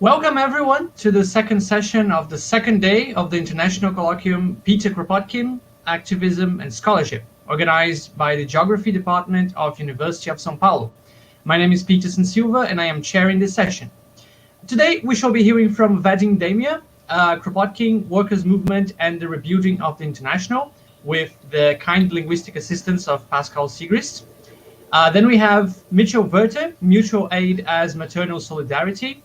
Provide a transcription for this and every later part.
Welcome everyone to the second session of the second day of the International Colloquium Peter Kropotkin, Activism and Scholarship, organized by the Geography Department of University of São Paulo. My name is Peterson Silva and I am chairing this session. Today we shall be hearing from Vadim Damia, Kropotkin, Workers' Movement and the Rebuilding of the International, with the kind linguistic assistance of Pascal Sigrist. Then we have Mitchell Werter, Mutual Aid as Maternal Solidarity.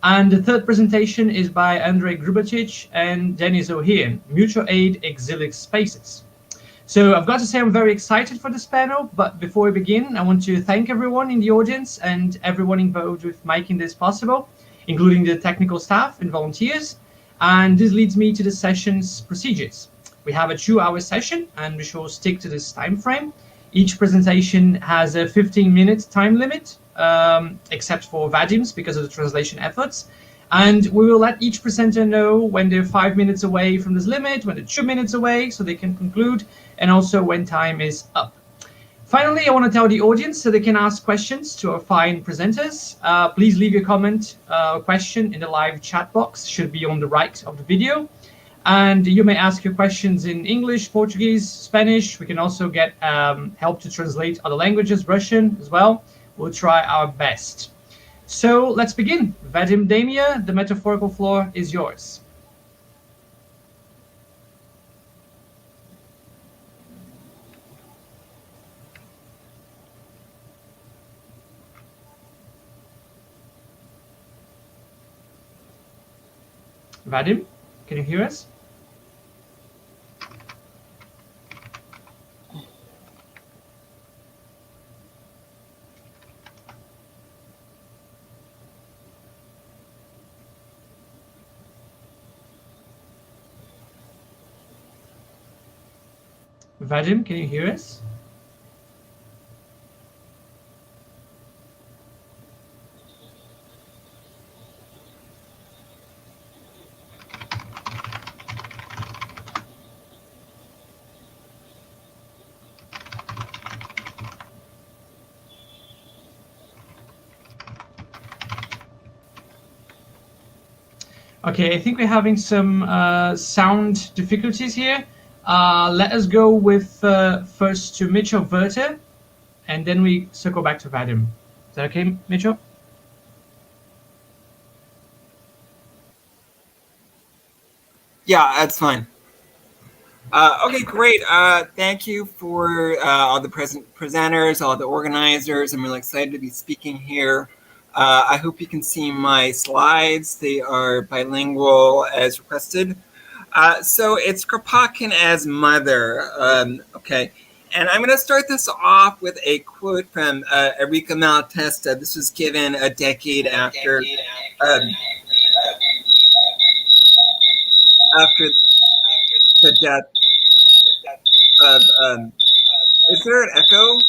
And the third presentation is by Andrei Grubacic and Denis O'Hearn, Mutual Aid Exilic Spaces. So I've got to say I'm very excited for this panel, but before we begin, I want to thank everyone in the audience and everyone involved with making this possible, including the technical staff and volunteers. And this leads me to the session's procedures. We have a 2-hour session and we shall stick to this time frame. Each presentation has a 15-minute time limit, except for Vadim's because of the translation efforts. And we will let each presenter know when they're 5 minutes away from this limit, when they're 2 minutes away, so they can conclude, and also when time is up. Finally, I want to tell the audience so they can ask questions to our fine presenters. Please leave your comment or question in the live chat box, should be on the right of the video. And you may ask your questions in English, Portuguese, Spanish. We can also get help to translate other languages, Russian as well. We'll try our best. So let's begin. Vadim Damia, the metaphorical floor is yours. Vadim, can you hear us? Vadim, can you hear us? Okay, I think we're having some sound difficulties here. Let us go with first to Mitchell Werter, and then we circle back to Vadim. Is that okay, Mitchell? Yeah, that's fine. Okay, great. Thank you for all the presenters, all the organizers. I'm really excited to be speaking here. I hope you can see my slides. They are bilingual as requested. So it's Kropotkin as mother. Okay, and I'm going to start this off with a quote from Erika Malatesta. This was given a decade after the death of. Is there an echo?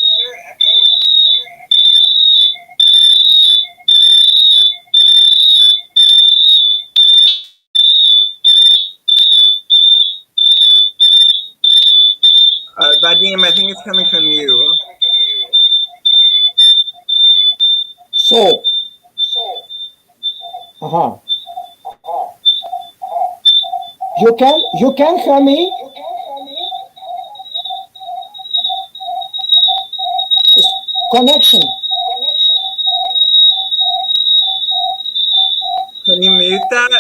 Vadim, I think it's coming from you. So, you can hear me? Connection. Can you mute that?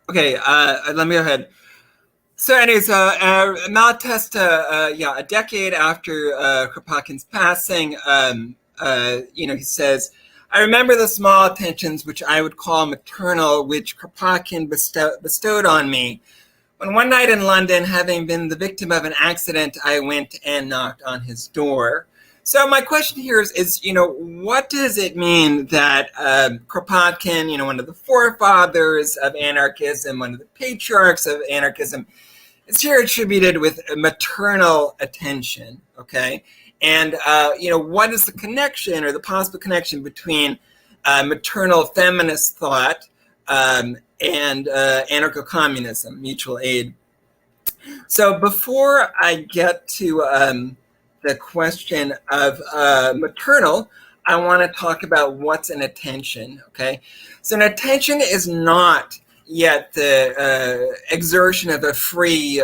Okay, let me go ahead. So anyways, Malatesta, a decade after Kropotkin's passing, he says, I remember the small attentions which I would call maternal, which Kropotkin bestowed on me. When one night in London, having been the victim of an accident, I went and knocked on his door. So my question here is, what does it mean that Kropotkin, one of the forefathers of anarchism, one of the patriarchs of anarchism, is here attributed with maternal attention, okay? And, what is the connection or the possible connection between maternal feminist thought and anarcho-communism, mutual aid? So before I get to the question of maternal, I want to talk about what's an attention, okay? So an attention is not yet the exertion of a free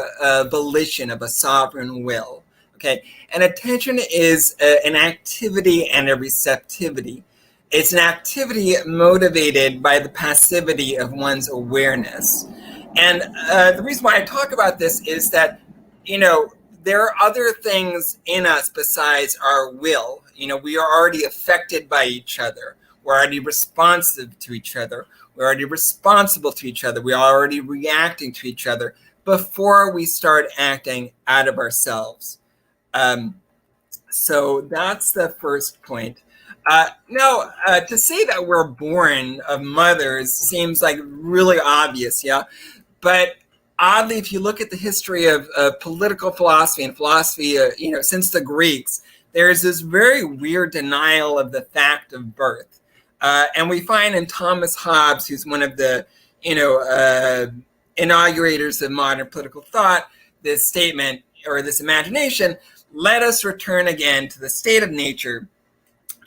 volition of a sovereign will, okay? An attention is an activity and a receptivity. It's an activity motivated by the passivity of one's awareness. And the reason why I talk about this is that, there are other things in us besides our will. We are already affected by each other. We're already responsive to each other. We're already responsible to each other. We're already reacting to each other before we start acting out of ourselves. So that's the first point. Now, to say that we're born of mothers seems like really obvious, yeah? But oddly, if you look at the history of political philosophy and philosophy, since the Greeks, there's this very weird denial of the fact of birth. And we find in Thomas Hobbes, who's one of the, inaugurators of modern political thought, this statement or this imagination, let us return again to the state of nature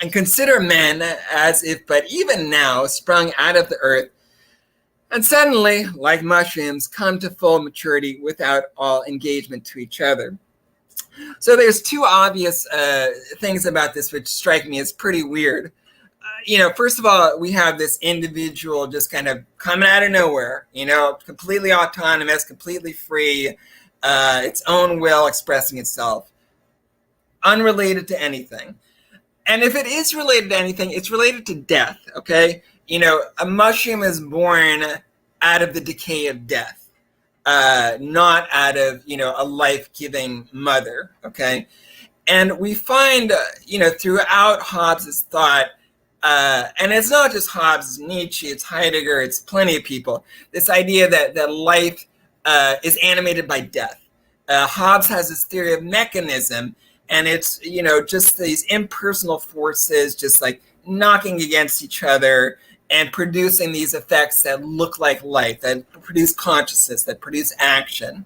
and consider men as if but even now sprung out of the earth, and suddenly, like mushrooms, come to full maturity without all engagement to each other. So there's two obvious things about this which strike me as pretty weird. First of all, we have this individual just kind of coming out of nowhere, completely autonomous, completely free, its own will expressing itself, unrelated to anything. And if it is related to anything, it's related to death, okay? A mushroom is born out of the decay of death, not out of, a life-giving mother, okay? And we find, throughout Hobbes' thought, and it's not just Hobbes, it's Nietzsche, it's Heidegger, it's plenty of people, this idea that life is animated by death. Hobbes has this theory of mechanism, and it's, just these impersonal forces just like knocking against each other and producing these effects that look like life, that produce consciousness, that produce action.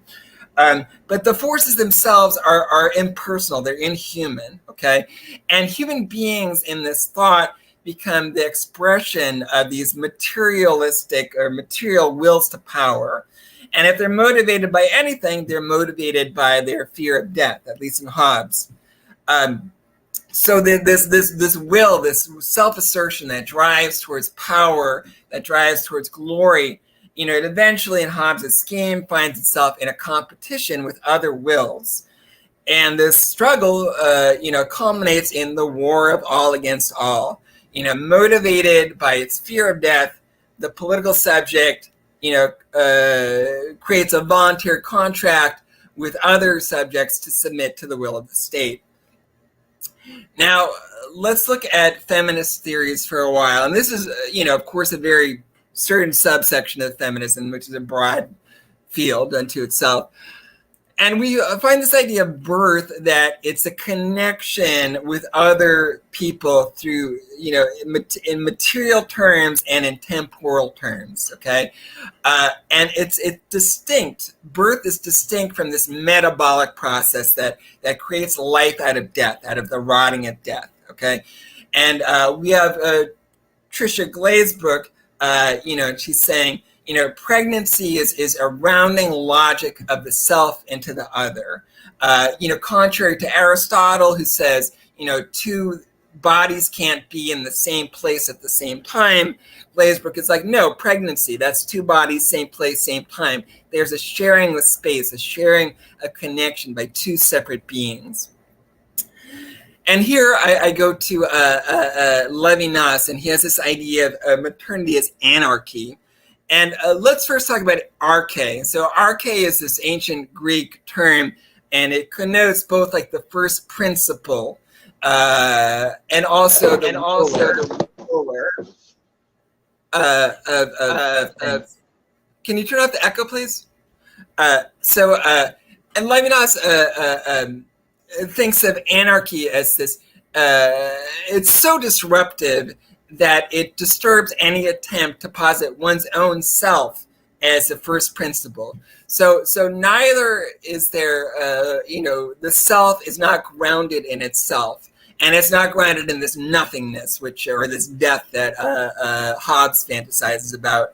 But the forces themselves are impersonal, they're inhuman, okay? And human beings in this thought become the expression of these materialistic or material wills to power. And if they're motivated by anything, they're motivated by their fear of death, at least in Hobbes. So this will, this self-assertion that drives towards power, that drives towards glory, it eventually in Hobbes' scheme finds itself in a competition with other wills. And this struggle, culminates in the war of all against all. Motivated by its fear of death, the political subject, creates a voluntary contract with other subjects to submit to the will of the state. Now, let's look at feminist theories for a while. And this is, of course, a very certain subsection of feminism, which is a broad field unto itself. And we find this idea of birth, that it's a connection with other people through, in material terms and in temporal terms, okay? And it's distinct. Birth is distinct from this metabolic process that creates life out of death, out of the rotting of death, okay? And we have Tricia Glay's book, she's saying, pregnancy is a rounding logic of the self into the other. Contrary to Aristotle, who says, two bodies can't be in the same place at the same time, Glazebrook is like, no, pregnancy, that's two bodies, same place, same time. There's a sharing of space, a sharing of connection by two separate beings. And here I go to Levinas, and he has this idea of maternity as anarchy. And let's first talk about arche. So arche is this ancient Greek term, and it connotes both like the first principle and also the ruler of can you turn off the echo, please? And Levinas thinks of anarchy as this, it's so disruptive that it disturbs any attempt to posit one's own self as the first principle. So neither is there, the self is not grounded in itself, and it's not grounded in this nothingness, or this death that Hobbes fantasizes about.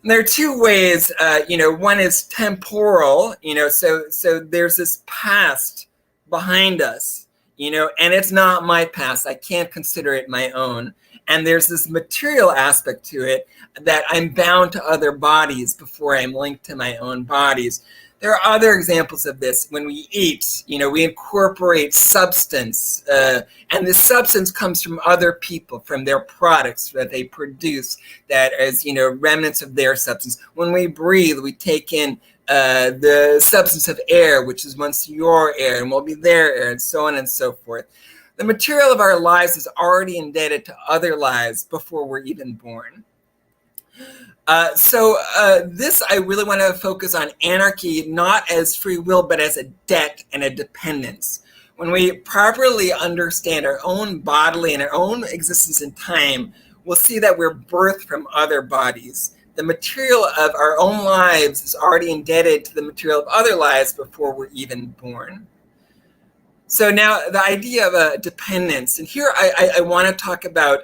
And there are two ways. One is temporal. So there's this past behind us, and it's not my past. I can't consider it my own. And there's this material aspect to it, that I'm bound to other bodies before I'm linked to my own bodies. There are other examples of this. When we eat, we incorporate substance, and this substance comes from other people, from their products that they produce, that is, remnants of their substance. When we breathe, we take in the substance of air, which is once your air, and will be their air, and so on and so forth. The material of our lives is already indebted to other lives before we're even born. This, I really want to focus on anarchy, not as free will, but as a debt and a dependence. When we properly understand our own bodily and our own existence in time, we'll see that we're birthed from other bodies. The material of our own lives is already indebted to the material of other lives before we're even born. So now the idea of dependence, and here I want to talk about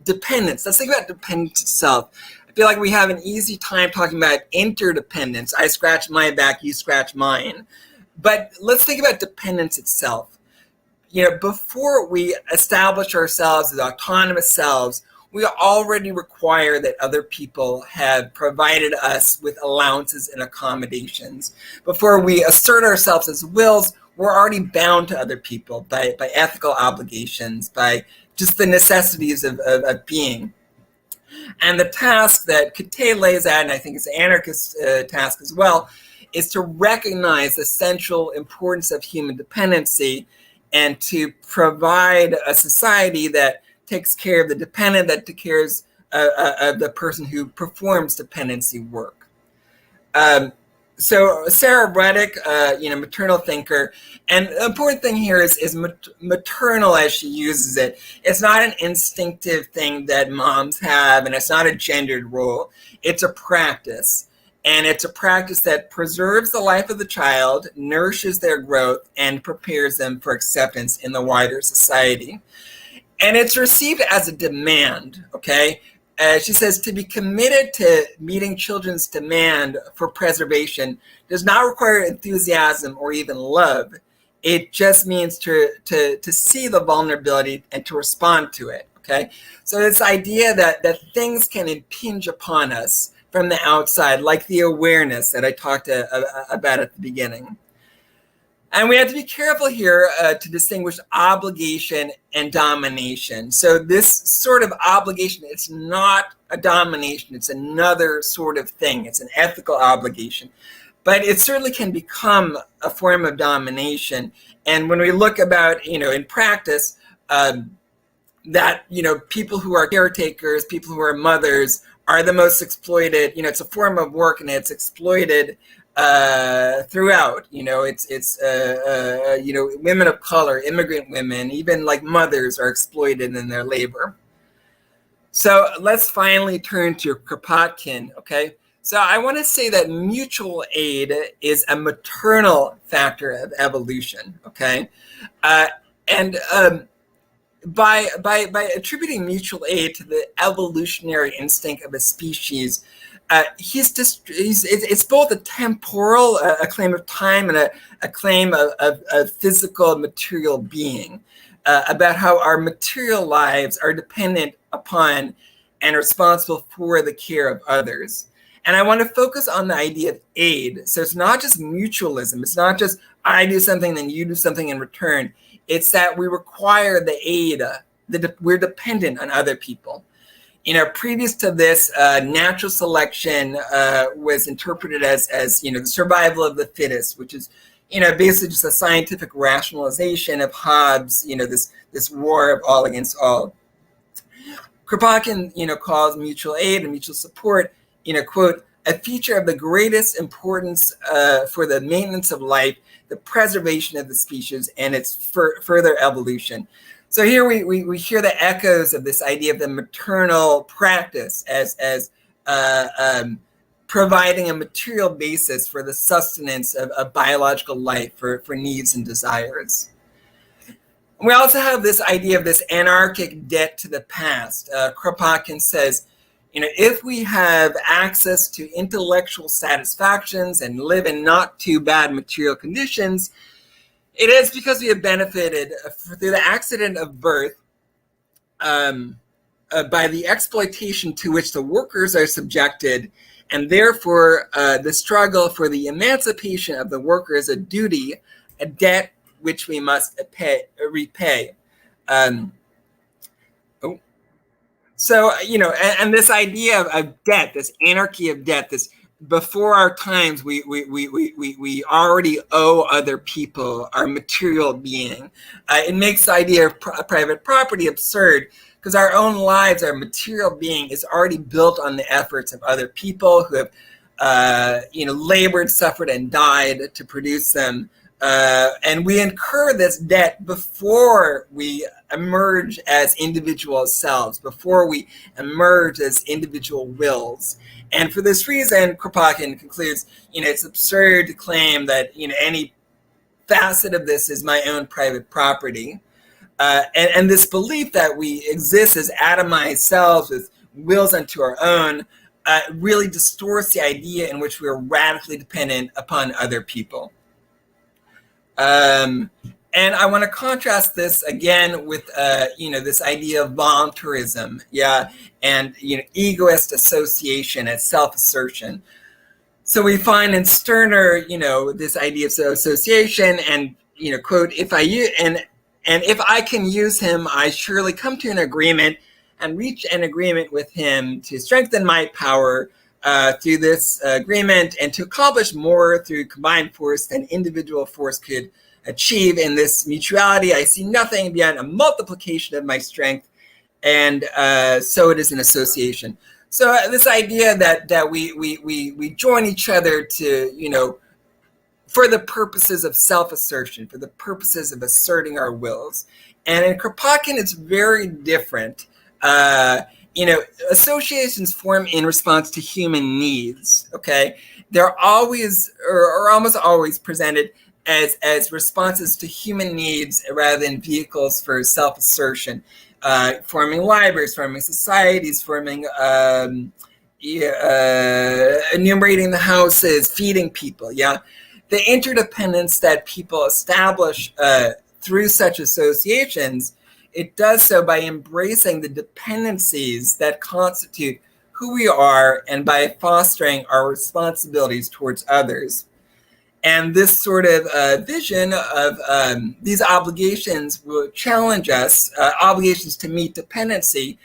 dependence. Let's think about dependence itself. I feel like we have an easy time talking about interdependence. I scratch my back, you scratch mine. But let's think about dependence itself. Before we establish ourselves as autonomous selves, we already require that other people have provided us with allowances and accommodations. Before we assert ourselves as wills, we're already bound to other people by ethical obligations, by just the necessities of being. And the task that Quetelet lays out, and I think it's an anarchist task as well, is to recognize the central importance of human dependency and to provide a society that takes care of the dependent, that takes care of the person who performs dependency work. So Sarah Reddick, maternal thinker, and the important thing here is maternal as she uses it. It's not an instinctive thing that moms have, and it's not a gendered role. It's a practice, and it's a practice that preserves the life of the child, nourishes their growth, and prepares them for acceptance in the wider society. And it's received as a demand, okay? She says, to be committed to meeting children's demand for preservation does not require enthusiasm or even love. It just means to see the vulnerability and to respond to it, okay? So this idea that things can impinge upon us from the outside, like the awareness that I talked about at the beginning. And we have to be careful here to distinguish obligation and domination. So this sort of obligation, it's not a domination. It's another sort of thing. It's an ethical obligation. But it certainly can become a form of domination. And when we look about, in practice, that, people who are caretakers, people who are mothers are the most exploited. It's a form of work and it's exploited throughout. It's women of color, immigrant women, even like mothers are exploited in their labor. So let's finally turn to Kropotkin, okay? So I want to say that mutual aid is a maternal factor of evolution, okay? By attributing mutual aid to the evolutionary instinct of a species, it's both a temporal, a claim of time, and a claim of physical material being, about how our material lives are dependent upon and responsible for the care of others. And I want to focus on the idea of aid. So it's not just mutualism. It's not just I do something, then you do something in return. It's that we require the aid, we're dependent on other people. Previous to this, natural selection was interpreted as the survival of the fittest, which is, basically just a scientific rationalization of Hobbes, this war of all against all. Kropotkin, calls mutual aid and mutual support, quote, a feature of the greatest importance for the maintenance of life, the preservation of the species, and its further evolution. So here we hear the echoes of this idea of the maternal practice as providing a material basis for the sustenance of biological life, for needs and desires. We also have this idea of this anarchic debt to the past. Kropotkin says, if we have access to intellectual satisfactions and live in not too bad material conditions, it is because we have benefited through the accident of birth by the exploitation to which the workers are subjected, and therefore the struggle for the emancipation of the worker is a duty, a debt which we must repay. So, and this idea of debt, this anarchy of debt, this before our times, we already owe other people our material being. It makes the idea of private property absurd, because our own lives, our material being is already built on the efforts of other people who have, labored, suffered, and died to produce them. And we incur this debt before we emerge as individual selves, before we emerge as individual wills. And for this reason, Kropotkin concludes, it's absurd to claim that, any facet of this is my own private property. And this belief that we exist as atomized selves with wills unto our own really distorts the idea in which we are radically dependent upon other people. And I want to contrast this again with, this idea of voluntarism, and, egoist association and self-assertion. So we find in Stirner, this idea of association and, quote, if I can use him, I surely come to an agreement and reach an agreement with him to strengthen my power through this agreement and to accomplish more through combined force than individual force could achieve. In this mutuality, I see nothing beyond a multiplication of my strength, and so it is an association. So this idea that we join each other to, for the purposes of self-assertion, for the purposes of asserting our wills. And in Kropotkin, it's very different. Associations form in response to human needs, okay? They're always, or almost always presented as responses to human needs rather than vehicles for self-assertion, forming libraries, forming societies, forming, enumerating the houses, feeding people, The interdependence that people establish through such associations, it does so by embracing the dependencies that constitute who we are and by fostering our responsibilities towards others. And this sort of vision of these obligations will challenge us, obligations to meet dependency,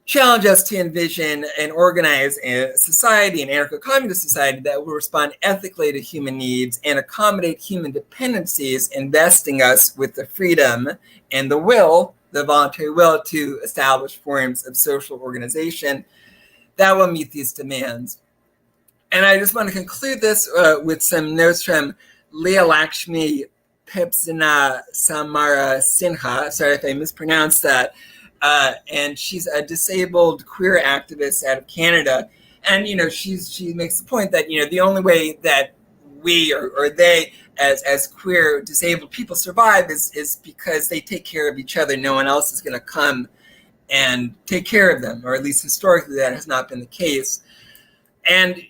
challenge us to envision and organize a society, an anarcho-communist society that will respond ethically to human needs and accommodate human dependencies, investing us with the freedom and the will, the voluntary will, to establish forms of social organization that will meet these demands. And I just want to conclude this with some notes from Leah Lakshmi Pepsina Samara Sinha. Sorry if I mispronounced that. And she's a disabled queer activist out of Canada. And, she makes the point that, the only way that we or they as queer disabled people survive is because they take care of each other. No one else is going to come and take care of them, or at least historically that has not been the case. And,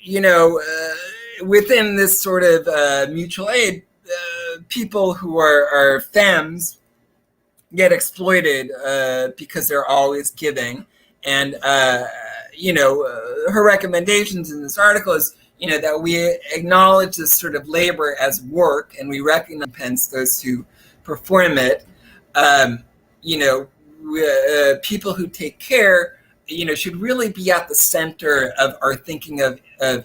within this sort of mutual aid, people who are femmes get exploited because they're always giving. And, her recommendations in this article is, that we acknowledge this sort of labor as work, and we recognize those who perform it. People who take care, should really be at the center of our thinking of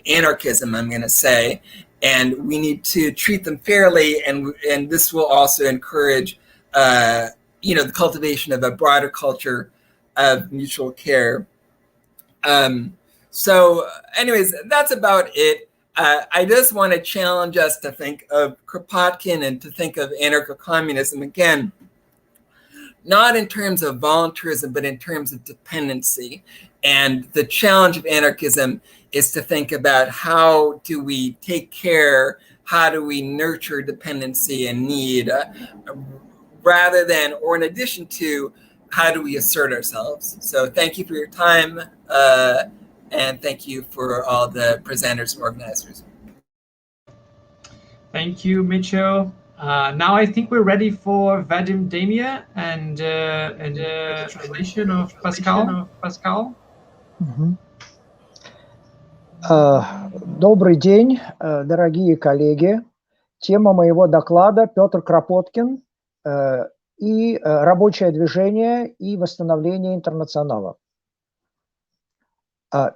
anarchism, I'm going to say. And we need to treat them fairly, and this will also encourage, the cultivation of a broader culture of mutual care. So anyways, that's about it. I just want to challenge us to think of Kropotkin and to think of anarcho-communism again, not in terms of voluntarism, but in terms of dependency. And the challenge of anarchism is to think about how do we take care, how do we nurture dependency and need, rather than, or in addition to, how do we assert ourselves? So thank you for your time, and thank you for all the presenters and organizers. Thank you, Mitchell. Now I think we're ready for Vadim Damia and translation of Pascal. Мгм. Добрый день, дорогие коллеги. Тема моего доклада Петр Кропоткин и рабочее движение и восстановление интернационала.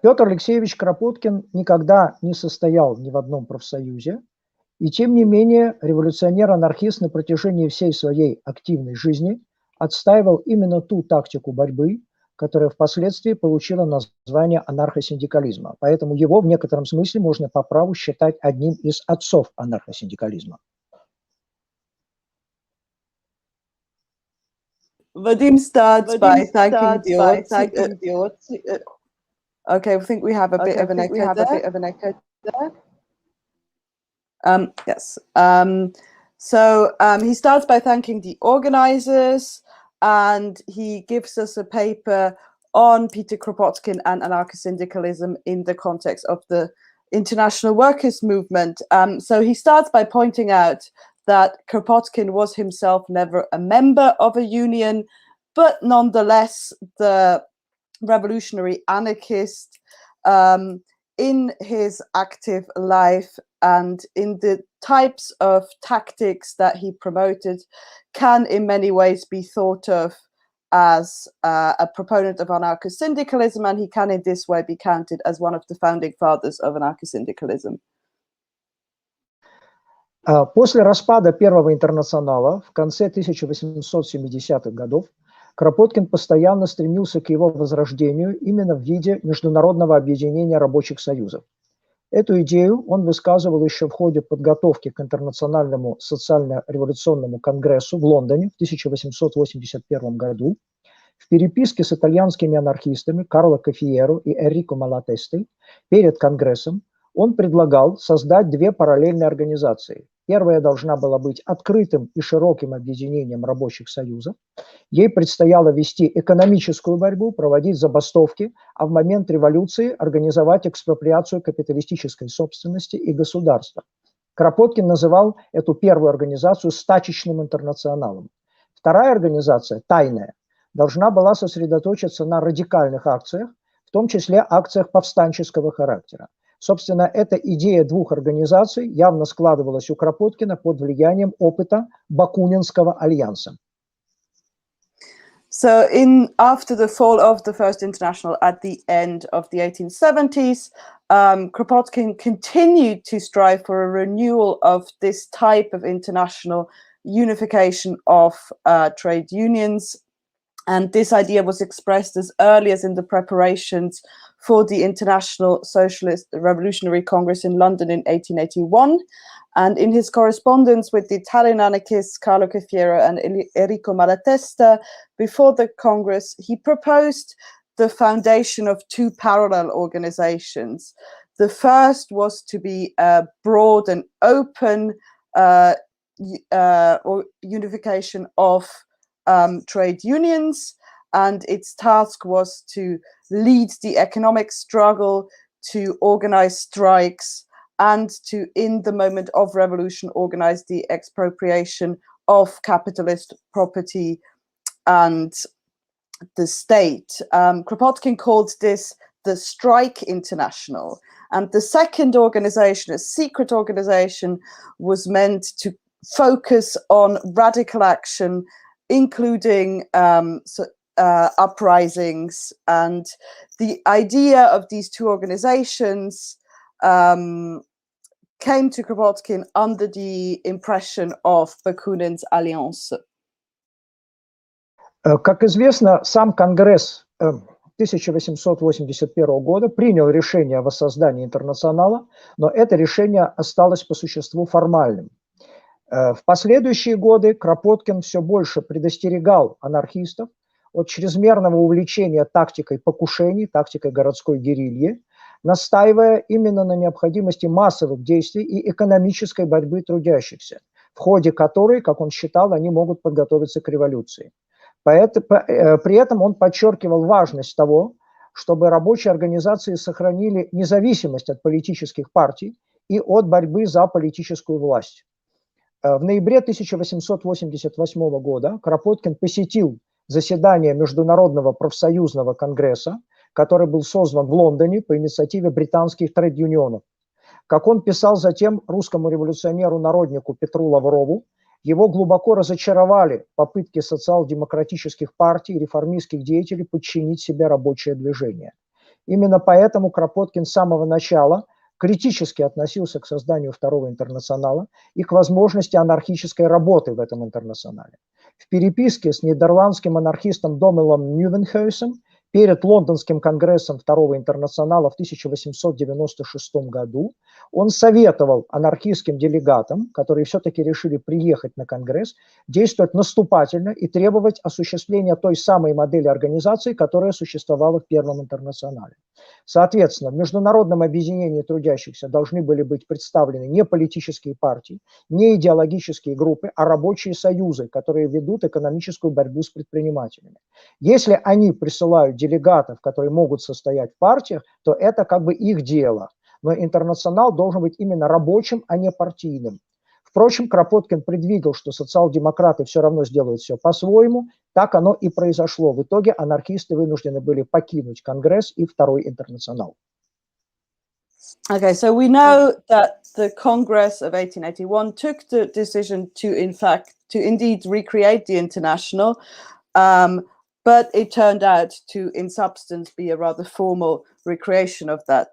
Петр Алексеевич Кропоткин никогда не состоял ни в одном профсоюзе, и тем не менее революционер-анархист на протяжении всей своей активной жизни отстаивал именно ту тактику борьбы, которая впоследствии получила название анархосиндикализма. Поэтому его в некотором смысле можно по праву считать одним из отцов анархосиндикализма. Vadim starts by thanking the audience. Okay, I think we have a bit of an echo there. Yes. So he starts by thanking the organizers, and he gives us a paper on Peter Kropotkin and anarcho-syndicalism in the context of the international workers' movement. So he starts by pointing out that Kropotkin was himself never a member of a union, but nonetheless the revolutionary anarchist in his active life and in the types of tactics that he promoted can in many ways be thought of as a proponent of anarcho-syndicalism, and he can in this way be counted as one of the founding fathers of anarcho-syndicalism. После распада Первого интернационала в конце 1870-х годов Кропоткин постоянно стремился к его возрождению именно в виде международного объединения рабочих союзов. Эту идею он высказывал еще в ходе подготовки к Интернациональному социально-революционному конгрессу в Лондоне в 1881 году. В переписке с итальянскими анархистами Карло Кафиеро и Энрико Малатестой перед Конгрессом он предлагал создать две параллельные организации. Первая должна была быть открытым и широким объединением рабочих союзов. Ей предстояло вести экономическую борьбу, проводить забастовки, а в момент революции организовать экспроприацию капиталистической собственности и государства. Кропоткин называл эту первую организацию стачечным интернационалом. Вторая организация, тайная, должна была сосредоточиться на радикальных акциях, в том числе акциях повстанческого характера. Собственно, эта идея двух организаций явно складывалась у Кропоткина под влиянием опыта Бакунинского альянса. So after the fall of the First International at the end of the 1870s, Kropotkin continued to strive for a renewal of this type of international unification of trade unions. And this idea was expressed as early as in the preparations for the International Socialist Revolutionary Congress in London in 1881. And in his correspondence with the Italian anarchists Carlo Cafiero and Enrico Malatesta before the Congress, he proposed the foundation of two parallel organizations. The first was to be a broad and open unification of trade unions, and its task was to lead the economic struggle, to organize strikes, and to, in the moment of revolution, organize the expropriation of capitalist property and the state. Kropotkin called this the Strike International. And the second organization, a secret organization, was meant to focus on radical action, including uprisings. And the idea of these two organizations came to Kropotkin under the impression of Bakunin's alliance. Как известно, сам Конгресс 1881 года принял решение о воссоздании интернационала, но это решение осталось по существу формальным. В последующие годы Кропоткин все больше предостерегал анархистов от чрезмерного увлечения тактикой покушений, тактикой городской герильи, настаивая именно на необходимости массовых действий и экономической борьбы трудящихся, в ходе которой, как он считал, они могут подготовиться к революции. При этом он подчеркивал важность того, чтобы рабочие организации сохранили независимость от политических партий и от борьбы за политическую власть. В ноябре 1888 года Кропоткин посетил заседание Международного профсоюзного конгресса, который был создан в Лондоне по инициативе британских трейд-юнионов. Как он писал затем русскому революционеру-народнику Петру Лаврову, его глубоко разочаровали попытки социал-демократических партий и реформистских деятелей подчинить себе рабочее движение. Именно поэтому Кропоткин с самого начала критически относился к созданию Второго интернационала и к возможности анархической работы в этом интернационале. В переписке с нидерландским анархистом Домелом Ньювенхойсом перед Лондонским конгрессом Второго интернационала в 1896 году он советовал анархистским делегатам, которые все-таки решили приехать на конгресс, действовать наступательно и требовать осуществления той самой модели организации, которая существовала в Первом интернационале. Соответственно, в Международном объединении трудящихся должны были быть представлены не политические партии, не идеологические группы, а рабочие союзы, которые ведут экономическую борьбу с предпринимателями. Если они присылают делегатов, которые могут состоять в партиях, то это как бы их дело. Но интернационал должен быть именно рабочим, а не партийным. Впрочем, Кропоткин предвидел, что социал-демократы все равно сделают все по-своему. Так оно и произошло. В итоге анархисты вынуждены были покинуть Конгресс и Второй интернационал. Okay, so we know that the Congress of 1881 took the decision to indeed recreate the International, but it turned out to, in substance, be a rather formal recreation of that.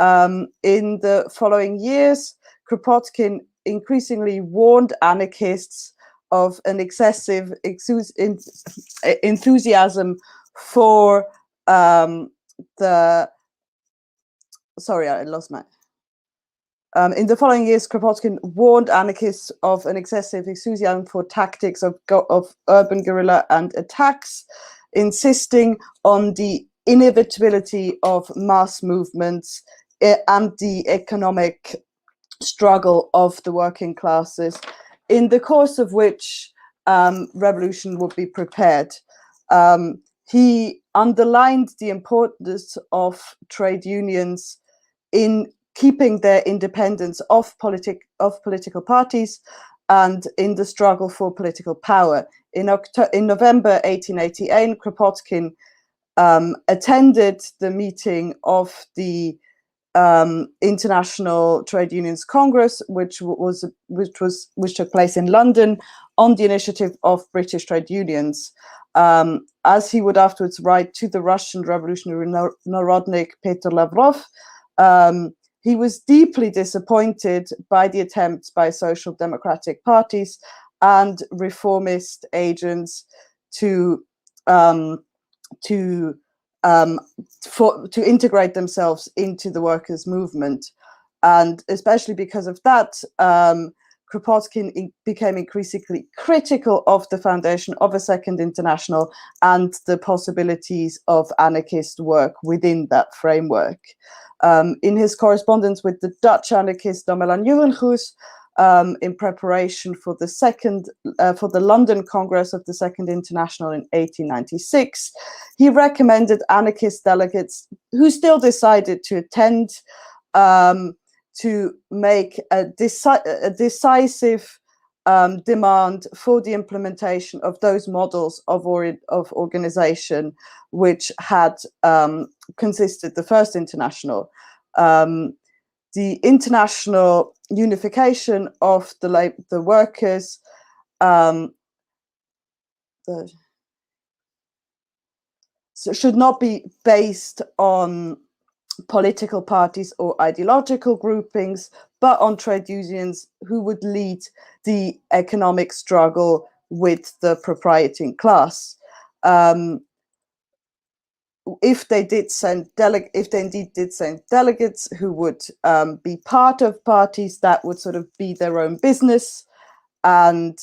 In the following years, Kropotkin increasingly warned anarchists of an excessive enthusiasm for in the following years, Kropotkin warned anarchists of an excessive enthusiasm for tactics of urban guerrilla and attacks, insisting on the inevitability of mass movements and the economic struggle of the working classes, in the course of which revolution would be prepared. He underlined the importance of trade unions in keeping their independence of political parties and in the struggle for political power. In November 1888, Kropotkin attended the meeting of the International Trade Unions Congress, which took place in London on the initiative of British trade unions. As he would afterwards write to the Russian revolutionary Narodnik Peter Lavrov, he was deeply disappointed by the attempts by social democratic parties and reformist agents to integrate themselves into the workers' movement. And especially because of that, Kropotkin became increasingly critical of the foundation of a Second International and the possibilities of anarchist work within that framework. In his correspondence with the Dutch anarchist Domela Nieuwenhuis, in preparation for the London Congress of the Second International in 1896, he recommended anarchist delegates who still decided to attend to make a decisive demand for the implementation of those models of organization which had consisted the First International. The international unification of the workers should not be based on political parties or ideological groupings, but on trade unions who would lead the economic struggle with the proprieting class. if they indeed did send delegates who would be part of parties, that would sort of be their own business. And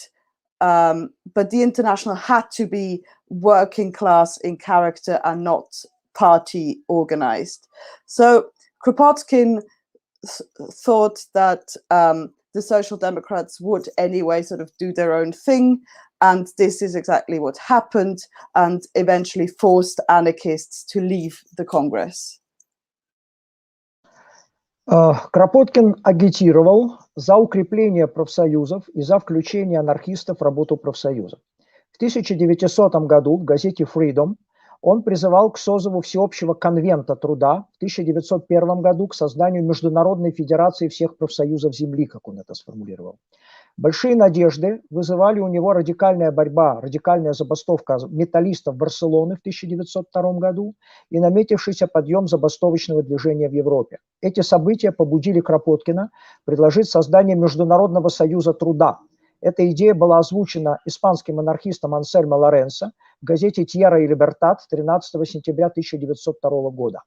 but the International had to be working class in character and not party organized. So Kropotkin thought that the Social Democrats would anyway sort of do their own thing, and this is exactly what happened, and eventually forced anarchists to leave the Congress. Кропоткин агитировал за укрепление профсоюзов и за включение анархистов в работу профсоюзов. В 1900 году в газете Freedom он призывал к созыву Всеобщего конвента труда, в 1901 году к созданию Международной федерации всех профсоюзов Земли, как он это сформулировал. Большие надежды вызывали у него радикальная борьба, радикальная забастовка металлистов Барселоны в 1902 году и наметившийся подъем забастовочного движения в Европе. Эти события побудили Кропоткина предложить создание Международного союза труда. Эта идея была озвучена испанским анархистом Ансельмо Лоренцо в газете «Тьерра и Либертад» 13 сентября 1902 года.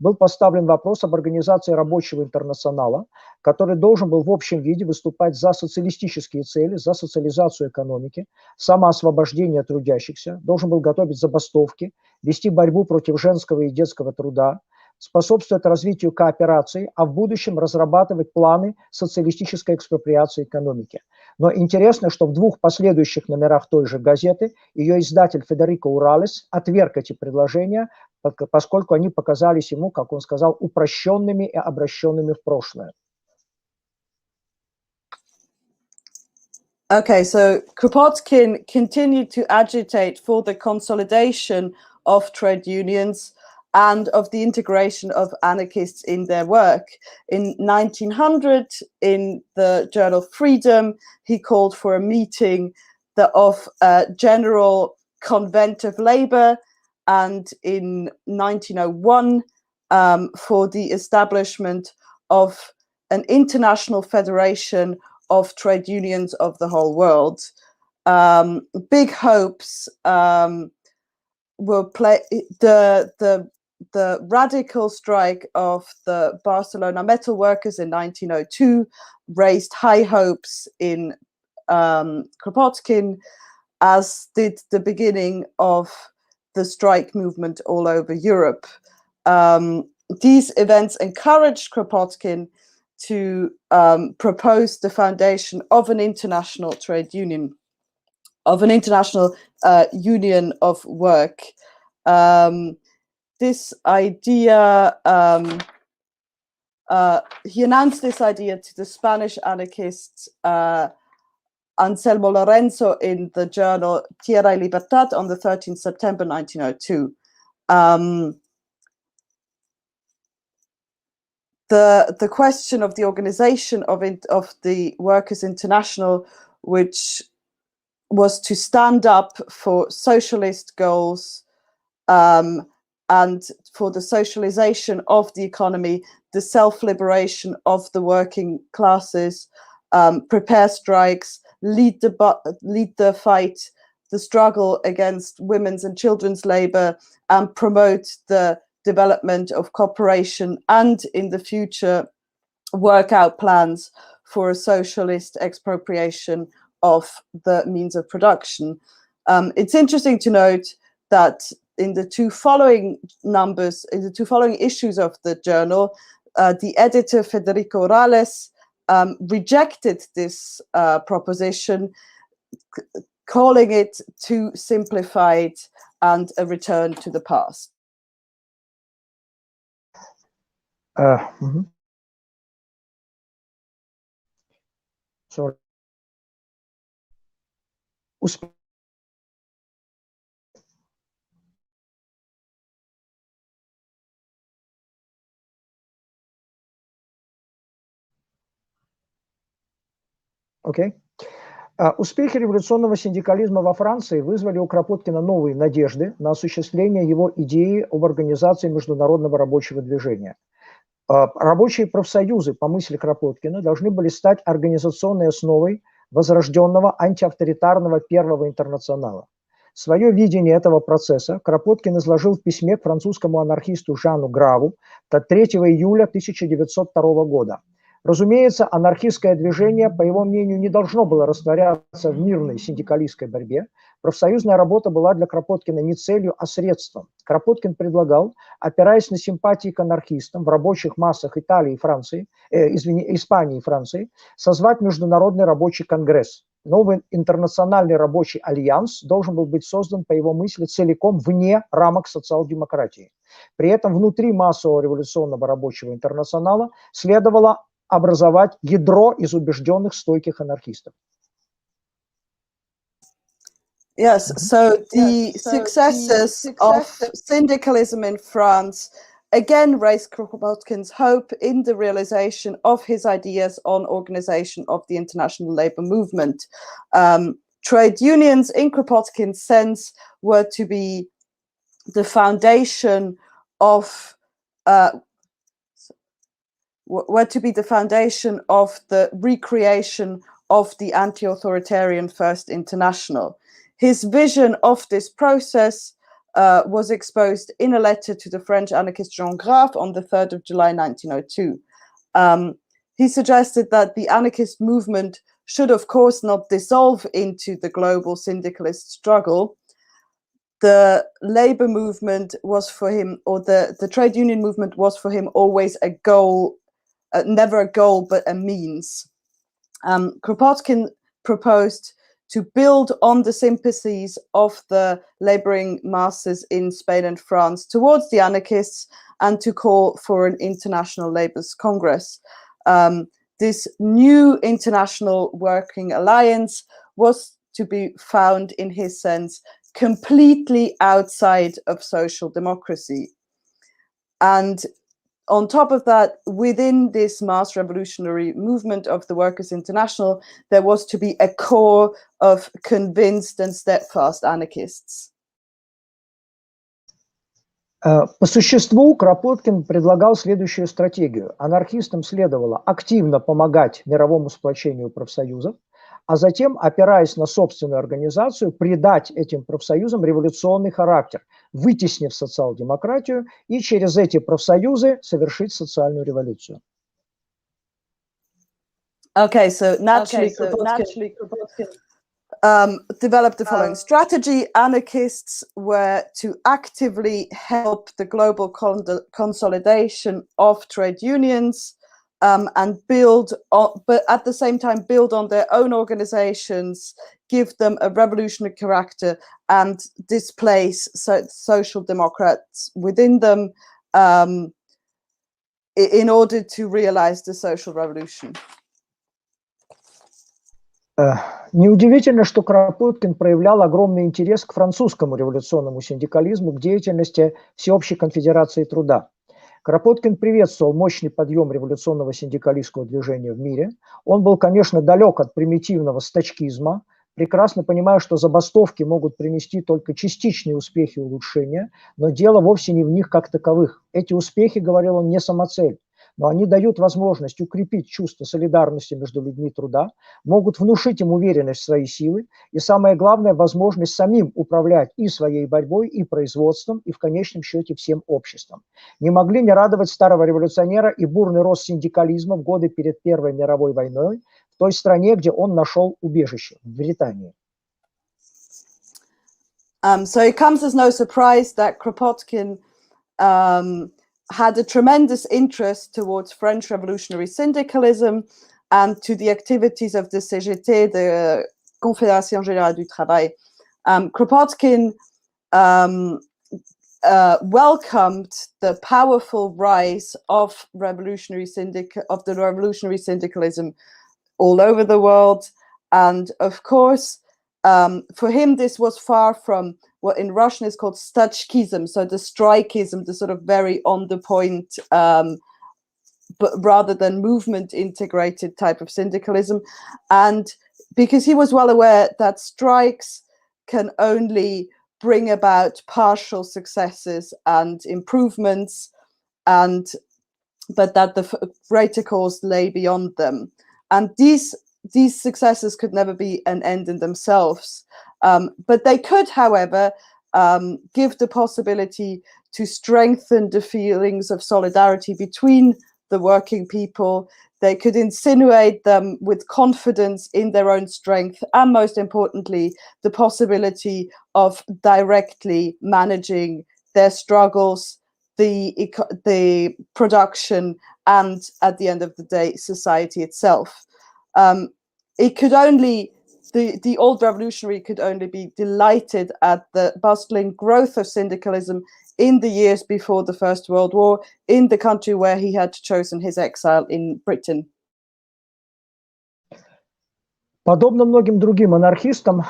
Был поставлен вопрос об организации рабочего интернационала, который должен был в общем виде выступать за социалистические цели, за социализацию экономики, самоосвобождение трудящихся, должен был готовить забастовки, вести борьбу против женского и детского труда, способствовать развитию кооперации, а в будущем разрабатывать планы социалистической экспроприации экономики. Но интересно, что в двух последующих номерах той же газеты ее издатель Федерико Уралес отверг эти предложения, поскольку они показались ему, как он сказал, упрощенными и обращенными в прошлое. Okay, so Kropotkin continued to agitate for the consolidation of trade unions and of the integration of anarchists in their work. In 1900, in the journal Freedom, he called for a meeting of a General Convent of Labour, and in 1901, for the establishment of an international federation of trade unions of the whole world. Big hopes were the radical strike of the Barcelona metal workers in 1902 raised high hopes in Kropotkin, as did the beginning of the strike movement all over Europe. These events encouraged Kropotkin to propose the foundation of an international trade union, of an international union of work. This idea, he announced this idea to the Spanish anarchist Anselmo Lorenzo in the journal Tierra y Libertad on the 13th September 1902. The question of the organization of the Workers' International, which was to stand up for socialist goals and for the socialization of the economy, the self-liberation of the working classes, prepare strikes, lead the fight, the struggle against women's and children's labor, and promote the development of cooperation, and in the future work out plans for a socialist expropriation of the means of production. It's interesting to note that in the two following issues of the journal, the editor Federico Urales rejected this proposition, calling it too simplified and a return to the past. Sorry. Okay. Успехи революционного синдикализма во Франции вызвали у Кропоткина новые надежды на осуществление его идеи об организации международного рабочего движения. Рабочие профсоюзы, по мысли Кропоткина, должны были стать организационной основой возрожденного антиавторитарного первого интернационала. Свое видение этого процесса Кропоткин изложил в письме к французскому анархисту Жану Граву 3 июля 1902 года. Разумеется, анархистское движение, по его мнению, не должно было растворяться в мирной синдикалистской борьбе. Профсоюзная работа была для Кропоткина не целью, а средством. Кропоткин предлагал, опираясь на симпатии к анархистам в рабочих массах Италии и Франции, Испании и Франции, созвать Международный рабочий конгресс. Новый интернациональный рабочий альянс должен был быть создан, по его мысли, целиком вне рамок социал-демократии. При этом внутри массового революционного рабочего интернационала следовало образовать ядро из убежденных стойких анархистов. Yes, so the successes of syndicalism in France again raised Kropotkin's hope in the realization of his ideas on organization of the international labor movement. Trade unions, in Kropotkin's sense, were to be the foundation of the recreation of the anti-authoritarian First International. His vision of this process was exposed in a letter to the French anarchist Jean Grave on the 3rd of July 1902. He suggested that the anarchist movement should, of course, not dissolve into the global syndicalist struggle. The labor movement was for him, or the trade union movement was for him always a goal, never a goal, but a means. Kropotkin proposed to build on the sympathies of the laboring masses in Spain and France towards the anarchists and to call for an international labor's congress. This new international working alliance was to be found, in his sense, completely outside of social democracy. And on top of that, within this mass revolutionary movement of the Workers' International, there was to be a core of convinced and steadfast anarchists. По существу Кропоткин предлагал следующую стратегию. Анархистам следовало активно помогать мировому сплочению профсоюзов, а затем, опираясь на собственную организацию, придать этим профсоюзам революционный характер, вытеснив социал-демократию и через эти профсоюзы совершить социальную революцию. Okay, so naturally, Kropotkin developed the following strategy. Anarchists were to actively help the global consolidation of trade unions, and build on, but at the same time build on their own organizations, give them a revolutionary character, and displace social democrats within them in order to realize the social revolution. Неудивительно, что Кропоткин проявлял огромный интерес к французскому революционному синдикализму, к деятельности Всеобщей конфедерации труда. Кропоткин приветствовал мощный подъем революционного синдикалистского движения в мире. Он был, конечно, далек от примитивного стачкизма, прекрасно понимая, что забастовки могут принести только частичные успехи и улучшения, но дело вовсе не в них как таковых. Эти успехи, говорил он, не самоцель, но они дают возможность укрепить чувство солидарности между людьми труда, могут внушить им уверенность в свои силы и, самое главное, возможность самим управлять и своей борьбой, и производством, и в конечном счете всем обществом. Не могли не радовать старого революционера и бурный рост синдикализма в годы перед Первой мировой войной в той стране, где он нашел убежище, в Британии. So it comes as no surprise that Kropotkin had a tremendous interest towards French revolutionary syndicalism and to the activities of the CGT, the Confédération Générale du Travail. Kropotkin welcomed the powerful rise of the revolutionary syndicalism all over the world, and of course, for him, this was far from what in Russian is called stachkism, so the strikeism, the sort of very on the point, but rather than movement integrated type of syndicalism. And because he was well aware that strikes can only bring about partial successes and improvements, but that the greater cause lay beyond them. And these successes could never be an end in themselves. But they could, however, give the possibility to strengthen the feelings of solidarity between the working people. They could insinuate them with confidence in their own strength, and most importantly, the possibility of directly managing their struggles, the production, and at the end of the day, society itself. It could only, the old revolutionary could only be delighted at the bustling growth of syndicalism in the years before the First World War, in the country where he had chosen his exile in Britain. Подобно многим другим анархистам,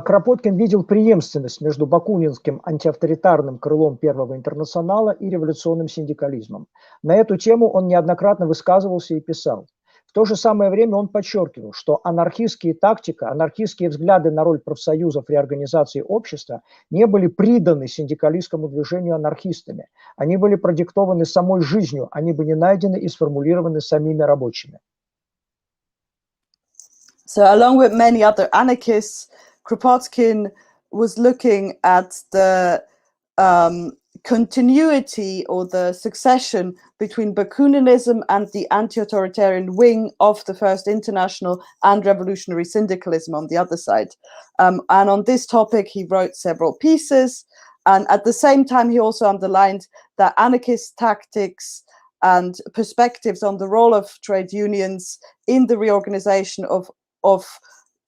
Кропоткин видел преемственность между бакунинским антиавторитарным крылом Первого интернационала и революционным синдикализмом. На эту тему он неоднократно высказывался и писал. В то же самое время он подчеркивал, что анархистские тактика, анархистские взгляды на роль профсоюзов в реорганизации общества не были приданы синдикалистскому движению анархистами. Они были продиктованы самой жизнью, они были найдены и сформулированы самими рабочими. So along with many other anarchists, Kropotkin was looking at the continuity or the succession between Bakuninism and the anti-authoritarian wing of the First International and revolutionary syndicalism on the other side. And on this topic, he wrote several pieces. And at the same time, he also underlined that anarchist tactics and perspectives on the role of trade unions in the reorganization of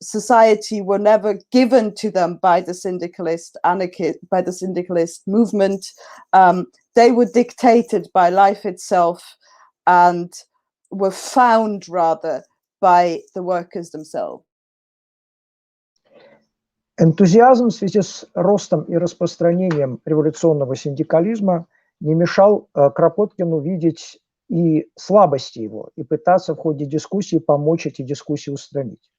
society were never given to them by the syndicalist movement. They were dictated by life itself and were found rather by the workers themselves. Энтузиазм в связи с ростом и распространением революционного синдикализма не мешал Кропоткину видеть и слабости его, и пытаться в ходе дискуссии помочь эти дискуссии устранить.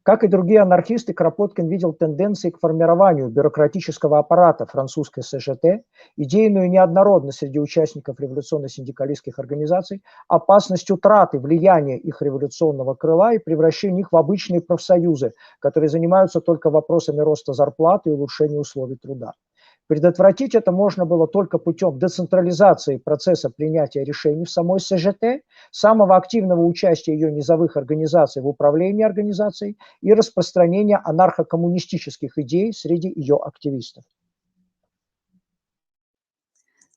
Как и другие анархисты, Кропоткин видел тенденции к формированию бюрократического аппарата французской СЖТ, идейную неоднородность среди участников революционно-синдикалистских организаций, опасность утраты влияния их революционного крыла и превращения их в обычные профсоюзы, которые занимаются только вопросами роста зарплаты и улучшения условий труда. Предотвратить это можно было только путем децентрализации процесса принятия решений в самой СЖТ, самого активного участия ее низовых организаций в управлении организацией и распространения анархо-коммунистических идей среди ее активистов.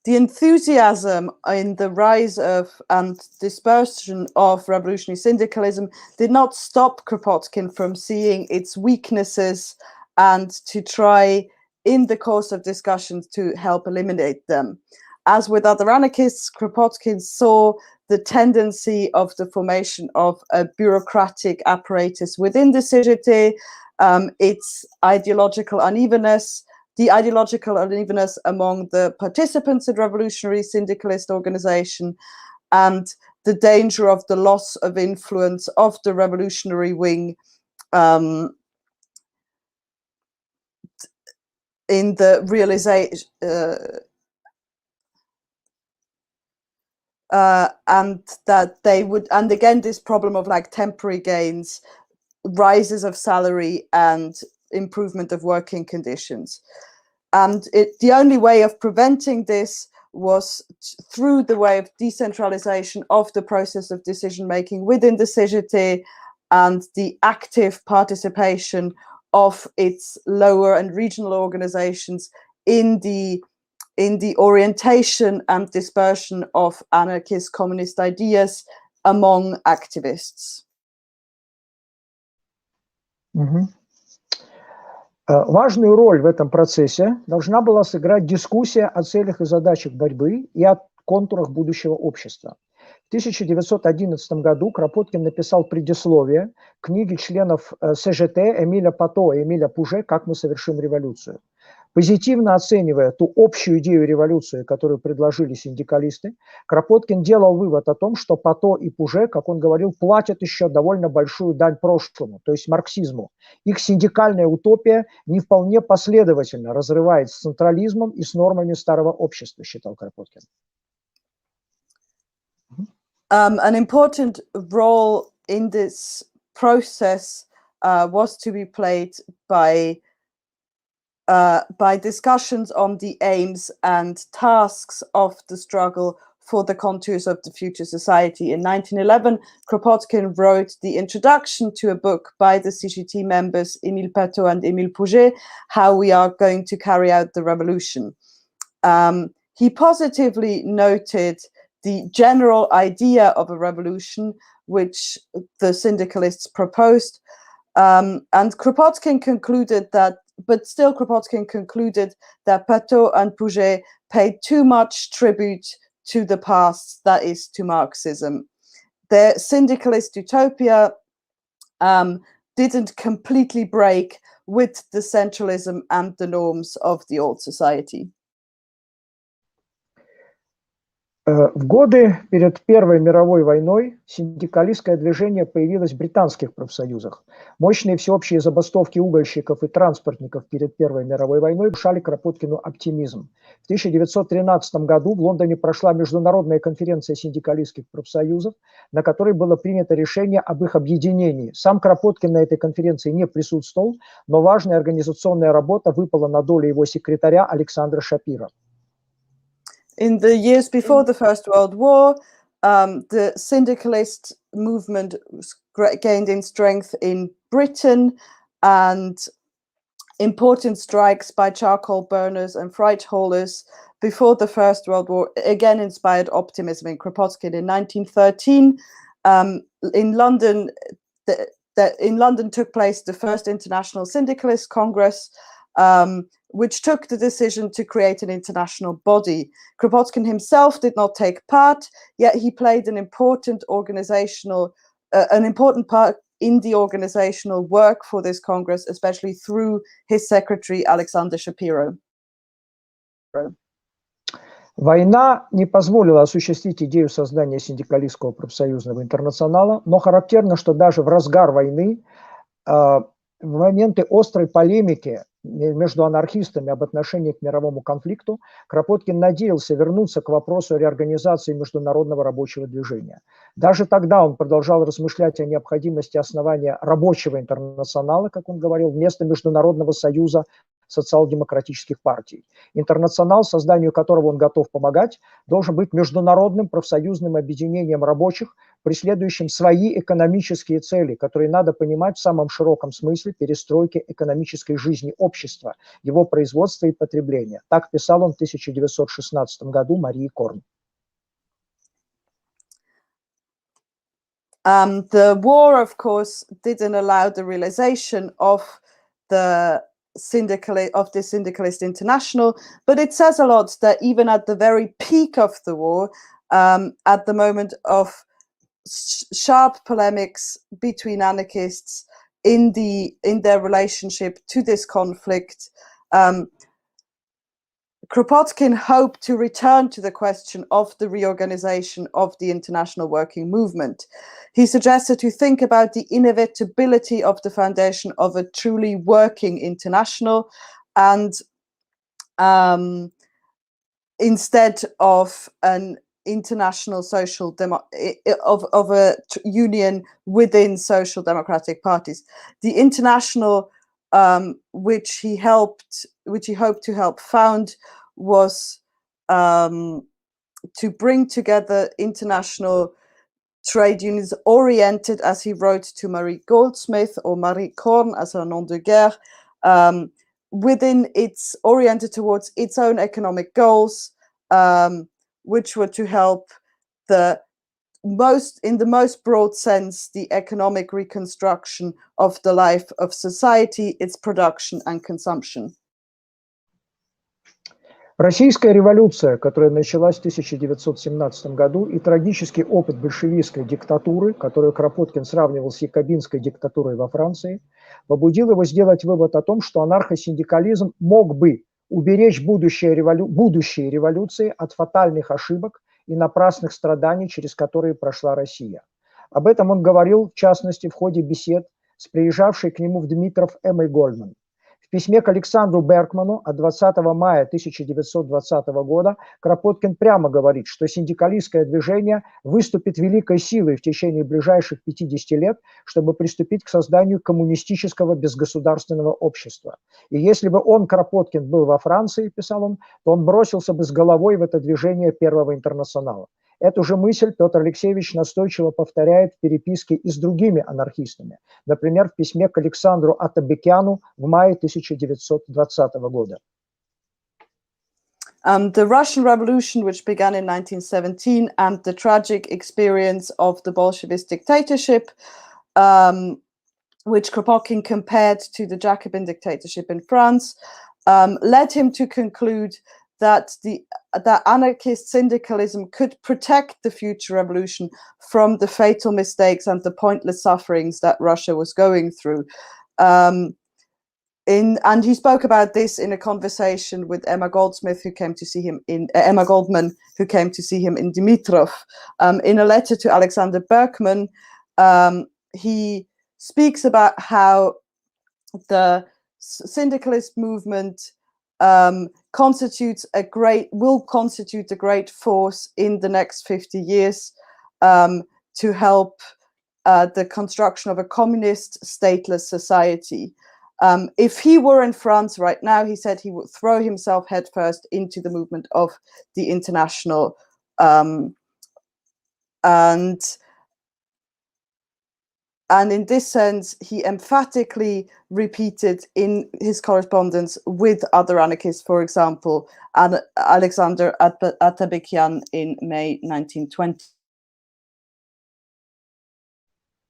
The enthusiasm in the rise of and dispersion of revolutionary syndicalism did not stop Kropotkin from seeing its weaknesses and to try in the course of discussions to help eliminate them. As with other anarchists, Kropotkin saw the tendency of the formation of a bureaucratic apparatus within the CGT, its ideological unevenness, the ideological unevenness among the participants in revolutionary syndicalist organization, and the danger of the loss of influence of the revolutionary wing in the realization, and that they would, and again, this problem of like temporary gains, rises of salary, and improvement of working conditions. And the only way of preventing this was through the way of decentralization of the process of decision making within the CGT and the active participation of its lower and regional organizations in the orientation and dispersion of anarchist communist ideas among activists. Важную роль в этом процессе должна была сыграть дискуссия о целях и задачах борьбы и о контурах будущего общества. В 1911 году Кропоткин написал предисловие к книге членов СЖТ Эмиля Пато и Эмиля Пуже «Как мы совершим революцию». Позитивно оценивая ту общую идею революции, которую предложили синдикалисты, Кропоткин делал вывод о том, что Пато и Пуже, как он говорил, платят еще довольно большую дань прошлому, то есть марксизму. Их синдикальная утопия не вполне последовательно разрывает с централизмом и с нормами старого общества, считал Кропоткин. An important role in this process was to be played by by discussions on the aims and tasks of the struggle for the contours of the future society. In 1911, Kropotkin wrote the introduction to a book by the CGT members Émile Patot and Émile Pouget, How We Are Going to Carry Out the Revolution. He positively noted the general idea of a revolution which the syndicalists proposed, and Kropotkin concluded that, but still Kropotkin concluded that Patot and Pouget paid too much tribute to the past, that is, to Marxism. Their syndicalist utopia didn't completely break with the centralism and the norms of the old society. В годы перед Первой мировой войной синдикалистское движение появилось в британских профсоюзах. Мощные всеобщие забастовки угольщиков и транспортников перед Первой мировой войной внушали Кропоткину оптимизм. В 1913 году в Лондоне прошла международная конференция синдикалистских профсоюзов, на которой было принято решение об их объединении. Сам Кропоткин на этой конференции не присутствовал, но важная организационная работа выпала на долю его секретаря Александра Шапира. In the years before the First World War, the syndicalist movement gained in strength in Britain, and important strikes by charcoal burners and freight haulers before the First World War again inspired optimism in Kropotkin. In 1913, in London took place the first International Syndicalist Congress, which took the decision to create an international body. Kropotkin himself did not take part, yet he played an important part in the organizational work for this Congress, especially through his secretary, Alexander Shapiro. Война не позволила осуществить идею создания синдикалистского профсоюзного интернационала, но характерно, что даже в разгар войны, в моменты острой полемики между анархистами об отношении к мировому конфликту, Кропоткин надеялся вернуться к вопросу реорганизации международного рабочего движения. Даже тогда он продолжал размышлять о необходимости основания рабочего интернационала, как он говорил, вместо Международного союза социал-демократических партий. Интернационал, созданию которого он готов помогать, должен быть международным профсоюзным объединением рабочих, преследующим свои экономические цели, которые надо понимать в самом широком смысле перестройки экономической жизни общества, его производства и потребления. Так писал он в 1916 году Марии Корн. The war, of course, didn't allow the realization of the Syndicalist International, but it says a lot that even at the very peak of the war, at the moment of sharp polemics between anarchists in their relationship to this conflict, Kropotkin hoped to return to the question of the reorganization of the international working movement. He suggested to think about the inevitability of the foundation of a truly working international, and instead of an international of a union within social democratic parties. The international which he hoped to help found was to bring together international trade unions oriented, as he wrote to Marie Goldsmith, or Marie Korn as her nom de guerre, it's oriented towards its own economic goals, which were to help in the most broad sense, the economic reconstruction of the life of society, its production and consumption. Российская революция, которая началась в 1917 году, и трагический опыт большевистской диктатуры, которую Кропоткин сравнивал с якобинской диктатурой во Франции, побудил его сделать вывод о том, что анархосиндикализм мог бы уберечь будущие революции от фатальных ошибок и напрасных страданий, через которые прошла Россия. Об этом он говорил, в частности, в ходе бесед с приезжавшей к нему в Дмитров Эммой Гольдман. В письме к Александру Беркману от 20 мая 1920 года Кропоткин прямо говорит, что синдикалистское движение выступит великой силой в течение ближайших 50 лет, чтобы приступить к созданию коммунистического безгосударственного общества. И если бы он, Кропоткин, был во Франции, писал он, то он бросился бы с головой в это движение Первого интернационала. Эту же мысль Петр Алексеевич настойчиво повторяет в переписке и с другими анархистами, например, в письме к Александру Атабекяну в мае 1920 года. The Russian Revolution, which began in 1917, and the tragic experience of the Bolshevist dictatorship, which Kropotkin compared to the Jacobin dictatorship in France, led him to conclude that anarchist syndicalism could protect the future revolution from the fatal mistakes and the pointless sufferings that Russia was going through. And he spoke about this in a conversation with Emma Goldman, who came to see him in Dimitrov. In a letter to Alexander Berkman, he speaks about how the syndicalist movement will constitute a great force in the next 50 years to help the construction of a communist stateless society. If he were in France right now, he said he would throw himself headfirst into the movement of the International, and in this sense, he emphatically repeated in his correspondence with other anarchists, for example, Alexander Atabekian in May 1920.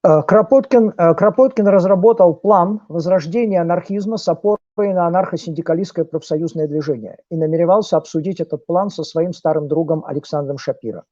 Кропоткин разработал план возрождения анархизма с опорой на анархо-синдикалистское профсоюзное движение и намеревался обсудить этот план со своим старым другом Александром Шапиро.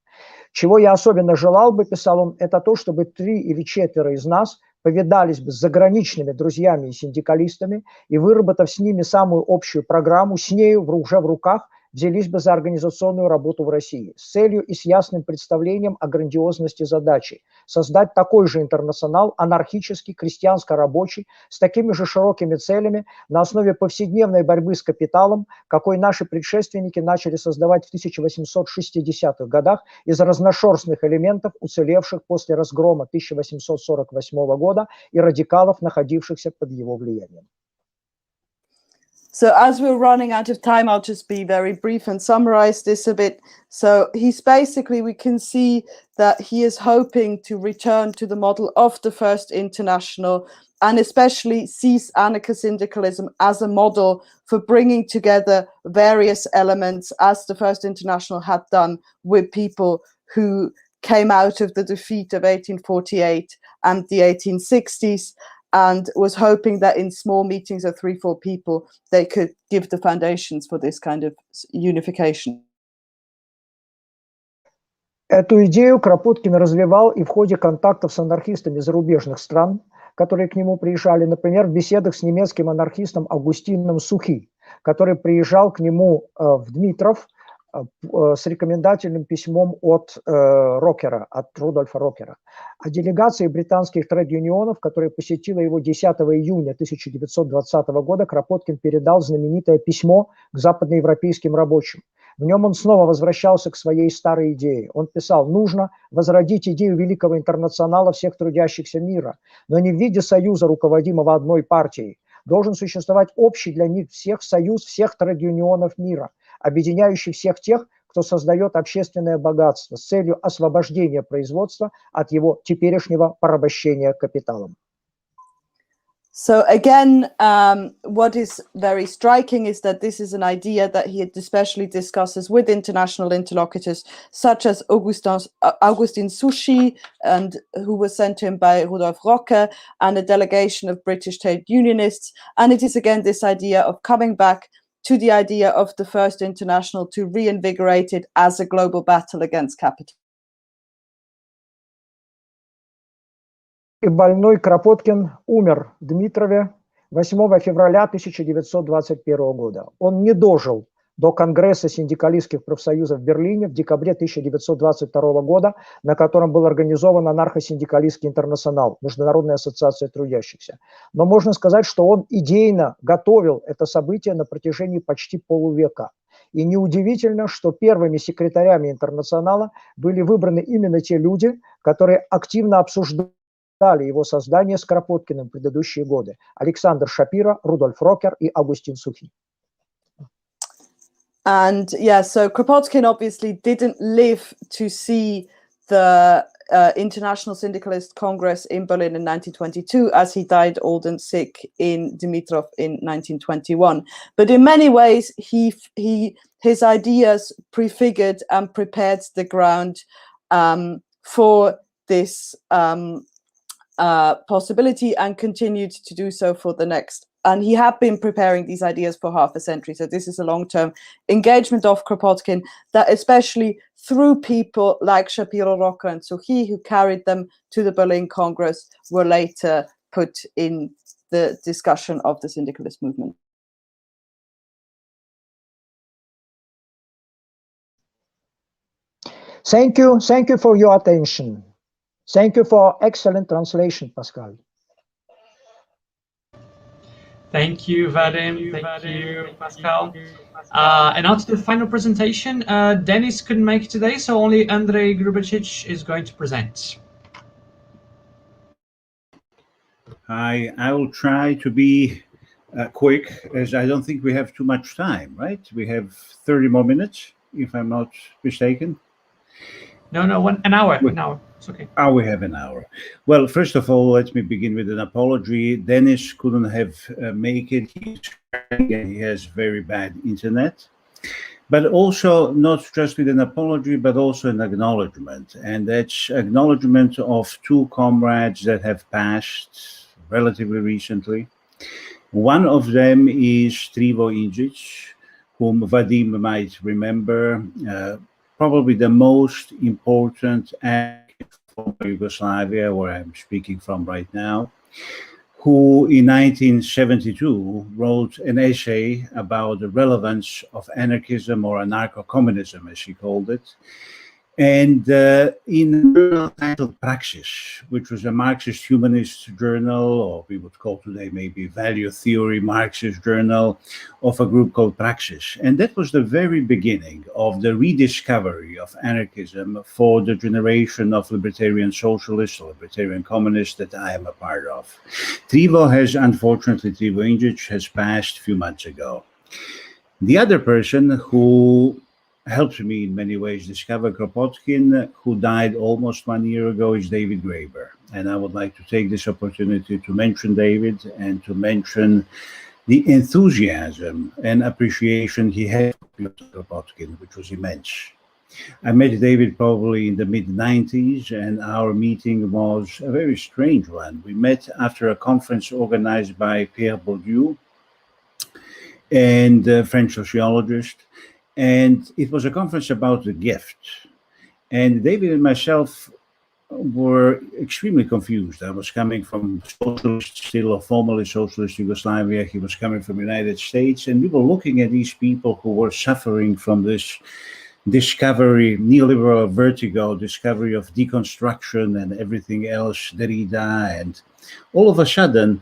Чего я особенно желал бы, писал он, это то, чтобы 3 или 4 из нас повидались бы с заграничными друзьями и синдикалистами и, выработав с ними самую общую программу, с нею уже в руках взялись бы за организационную работу в России с целью и с ясным представлением о грандиозности задачи создать такой же интернационал, анархический, крестьянско-рабочий, с такими же широкими целями на основе повседневной борьбы с капиталом, какой наши предшественники начали создавать в 1860-х годах из разношерстных элементов, уцелевших после разгрома 1848 года и радикалов, находившихся под его влиянием. So as we're running out of time, I'll just be very brief and summarize this a bit. So he's basically, we can see that he is hoping to return to the model of the First International and especially sees anarcho-syndicalism as a model for bringing together various elements as the First International had done with people who came out of the defeat of 1848 and the 1860s. And was hoping that in small meetings of 3-4 people, they could give the foundations for this kind of unification. Эту идею Кропоткин развивал и в ходе контактов с анархистами зарубежных стран, которые к нему приезжали, например, в беседах с немецким анархистом Августином Сухи, который приезжал к нему в Дмитров с рекомендательным письмом от Рокера, от Рудольфа Рокера. О делегации британских трейд-юнионов, которая посетила его 10 июня 1920 года, Кропоткин передал знаменитое письмо к западноевропейским рабочим. В нем он снова возвращался к своей старой идее. Он писал: нужно возродить идею великого интернационала всех трудящихся мира, но не в виде союза, руководимого одной партией. Должен существовать общий для них всех союз всех трейд-юнионов мира, объединяющий всех тех, кто создает общественное богатство с целью освобождения производства от его теперешнего порабощения капиталом. So again, what is very striking is that this is an idea that he especially discusses with international interlocutors, such as Augustin Souchy, and who was sent to him by Rudolf Rocker, and a delegation of British trade unionists. And it is again this idea of coming back to the idea of the First International to reinvigorate it as a global battle against capital. И больной Кропоткин умер в Дмитрове 8 февраля 1921 года. Он не дожил до Конгресса синдикалистских профсоюзов в Берлине в декабре 1922 года, на котором был организован анархо-синдикалистский интернационал, Международная ассоциация трудящихся. Но можно сказать, что он идейно готовил это событие на протяжении почти полувека. И неудивительно, что первыми секретарями интернационала были выбраны именно те люди, которые активно обсуждали его создание с Кропоткиным в предыдущие годы. Александр Шапира, Рудольф Рокер и Августин Сухий. And yeah, so Kropotkin obviously didn't live to see the International Syndicalist Congress in Berlin in 1922, as he died old and sick in Dimitrov in 1921. But in many ways, his ideas prefigured and prepared the ground for this possibility, and continued to do so for the next. And he had been preparing these ideas for half a century. So this is a long-term engagement of Kropotkin that, especially through people like Shapiro, Rocker, and Suhi, who carried them to the Berlin Congress, were later put in the discussion of the syndicalist movement. Thank you for your attention. Thank you for excellent translation, Pascal. Thank you, Vadim. Thank you, Pascal. And now to the final presentation. Denis couldn't make it today, so only Andrei Grubacic is going to present. I will try to be quick, as I don't think we have too much time, right? We have 30 more minutes, if I'm not mistaken. No, an hour. It's okay. Oh, we have an hour. Well, first of all, let me begin with an apology. Denis couldn't have make it. He has very bad internet. But also, not just with an apology, but also an acknowledgement. And that's acknowledgement of two comrades that have passed relatively recently. One of them is Trivo Injic, whom Vadim might remember, probably the most important for Yugoslavia, where I'm speaking from right now, who in 1972 wrote an essay about the relevance of anarchism, or anarcho-communism, as he called it, and in a journal titled Praxis, which was a Marxist humanist journal, or we would call today maybe value theory Marxist journal, of a group called Praxis. And that was the very beginning of the rediscovery of anarchism for the generation of libertarian socialists or libertarian communists that I am a part of. Trivo Injic has passed a few months ago. The other person who helped me in many ways discover Kropotkin, who died almost 1 year ago, is David Graeber. And I would like to take this opportunity to mention David and to mention the enthusiasm and appreciation he had for Kropotkin, which was immense. I met David probably in the mid-90s, and our meeting was a very strange one. We met after a conference organized by Pierre Bourdieu and a French sociologist. And it was a conference about the gift. And David and myself were extremely confused. I was coming from socialist, still a formerly socialist Yugoslavia. He was coming from the United States. And we were looking at these people who were suffering from this discovery, neoliberal vertigo, discovery of deconstruction and everything else, Derrida. And all of a sudden,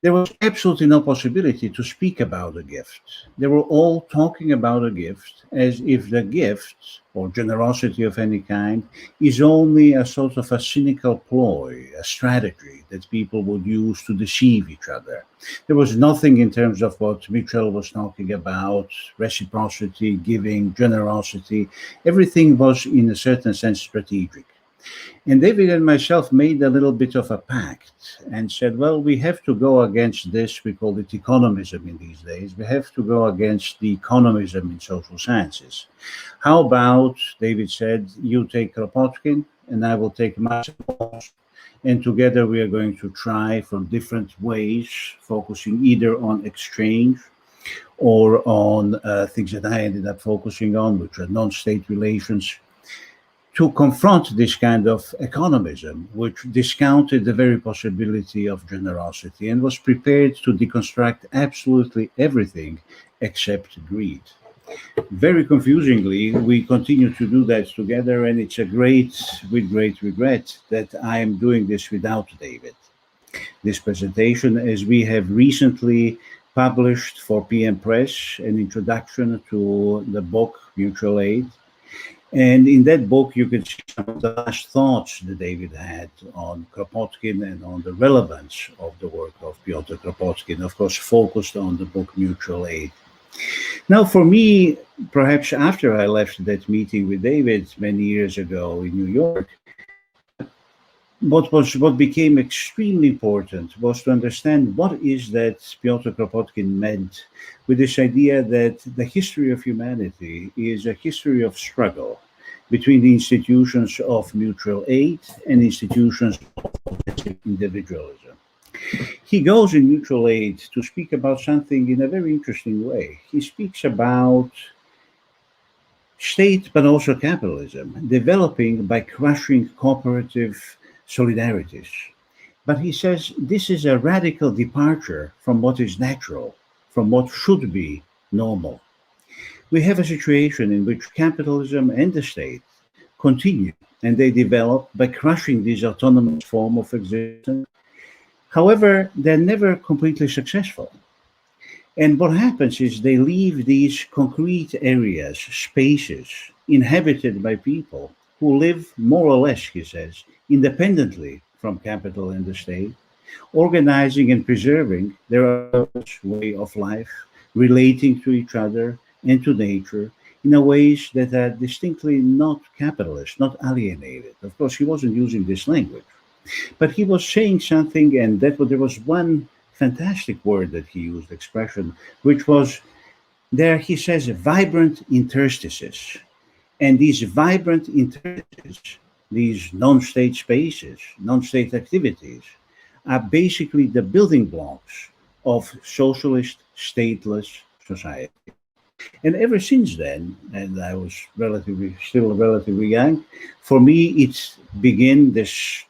there was absolutely no possibility to speak about a gift. They were all talking about a gift as if the gift, or generosity of any kind, is only a sort of a cynical ploy, a strategy that people would use to deceive each other. There was nothing in terms of what Mitchell was talking about, reciprocity, giving, generosity. Everything was, in a certain sense, strategic. And David and myself made a little bit of a pact and said, well, we have to go against this. We call it economism in these days. We have to go against the economism in social sciences. How about, David said, you take Kropotkin and I will take Maslow, and together we are going to try from different ways, focusing either on exchange or on things that I ended up focusing on, which are non-state relations, to confront this kind of economism, which discounted the very possibility of generosity and was prepared to deconstruct absolutely everything except greed. Very confusingly, we continue to do that together, and it's with great regret that I am doing this without David. This presentation, as we have recently published for PM Press an introduction to the book Mutual Aid. And in that book, you can see some of the last thoughts that David had on Kropotkin and on the relevance of the work of Pyotr Kropotkin, of course, focused on the book Mutual Aid. Now, for me, perhaps after I left that meeting with David many years ago in New York, what became extremely important was to understand what is that Pyotr Kropotkin meant with this idea that the history of humanity is a history of struggle between the institutions of mutual aid and institutions of individualism. He goes in Mutual Aid to speak about something in a very interesting way. He speaks about state, but also capitalism, developing by crushing cooperative solidarities. But he says this is a radical departure from what is natural, from what should be normal. We have a situation in which capitalism and the state continue, and they develop by crushing this autonomous form of existence. However, they're never completely successful. And what happens is they leave these concrete areas, spaces, inhabited by people who live more or less, he says, independently from capital and the state, organizing and preserving their way of life, relating to each other and to nature in a ways that are distinctly not capitalist, not alienated. Of course, he wasn't using this language, but he was saying something, and there was one fantastic word that he used, expression, which was there, he says, vibrant interstices. And these vibrant interstices, these non-state spaces, non-state activities, are basically the building blocks of socialist, stateless society. And ever since then, and I was still relatively young, for me it began this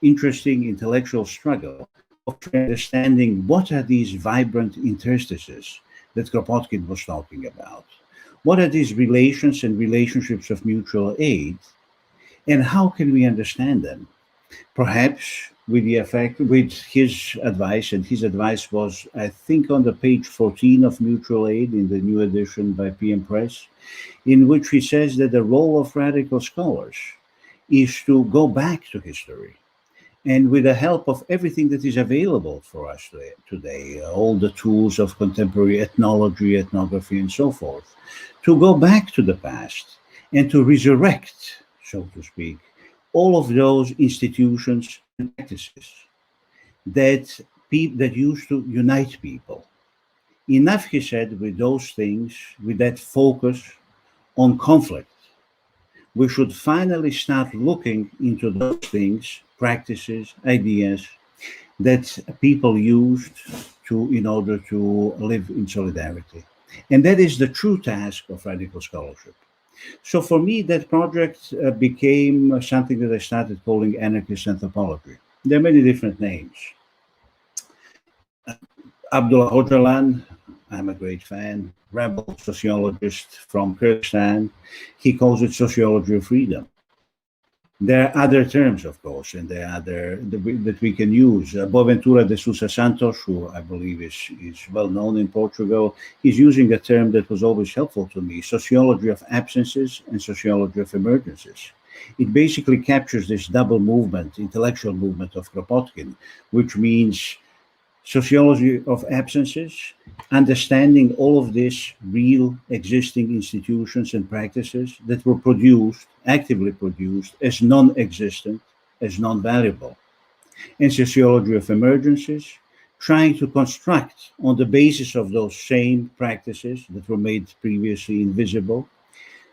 interesting intellectual struggle of understanding what are these vibrant interstices that Kropotkin was talking about. What are these relations and relationships of mutual aid, and how can we understand them? Perhaps with his advice, and his advice was, I think, on the page 14 of Mutual Aid in the new edition by PM Press, in which he says that the role of radical scholars is to go back to history, and with the help of everything that is available for us today, all the tools of contemporary ethnology, ethnography, and so forth, to go back to the past and to resurrect, so to speak, all of those institutions and practices that used to unite people. Enough, he said, with those things, with that focus on conflict. We should finally start looking into those things, practices, ideas that people used in order to live in solidarity. And that is the true task of radical scholarship. So for me, that project became something that I started calling anarchist anthropology. There are many different names. Abdullah Öcalan, I'm a great fan, rebel sociologist from Kyrgyzstan, he calls it sociology of freedom. There are other terms, of course, and there are other that we can use. Boaventura de Sousa Santos, who I believe is well known in Portugal, is using a term that was always helpful to me, sociology of absences and sociology of emergences. It basically captures this double movement, intellectual movement of Kropotkin, which means sociology of absences, understanding all of these real existing institutions and practices that were actively produced as non-existent, as non-valuable. And sociology of emergences, trying to construct on the basis of those same practices that were made previously invisible,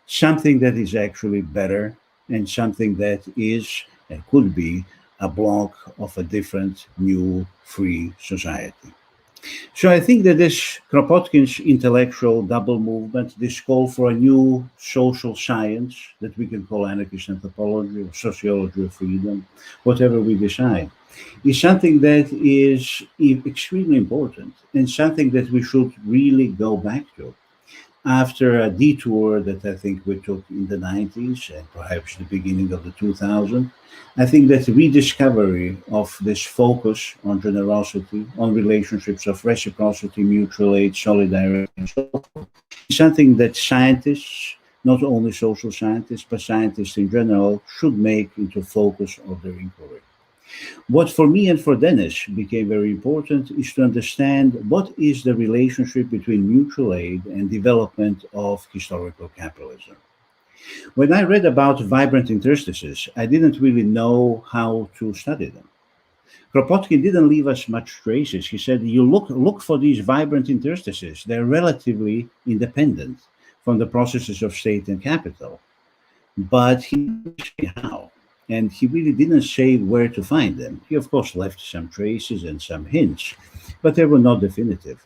something that is actually better and something that is and could be a block of a different, new, free society. So I think that this Kropotkin's intellectual double movement, this call for a new social science that we can call anarchist anthropology or sociology of freedom, whatever we decide, is something that is extremely important and something that we should really go back to. After a detour that I think we took in the 90s and perhaps the beginning of the 2000s, I think that rediscovery of this focus on generosity, on relationships of reciprocity, mutual aid, solidarity, and so forth, is something that scientists, not only social scientists, but scientists in general, should make into focus of their inquiry. What for me and for Dennis became very important is to understand what is the relationship between mutual aid and development of historical capitalism. When I read about vibrant interstices, I didn't really know how to study them. Kropotkin didn't leave us much traces. He said, you look for these vibrant interstices. They're relatively independent from the processes of state and capital. But he didn't say how. And he really didn't say where to find them. He, of course, left some traces and some hints, but they were not definitive.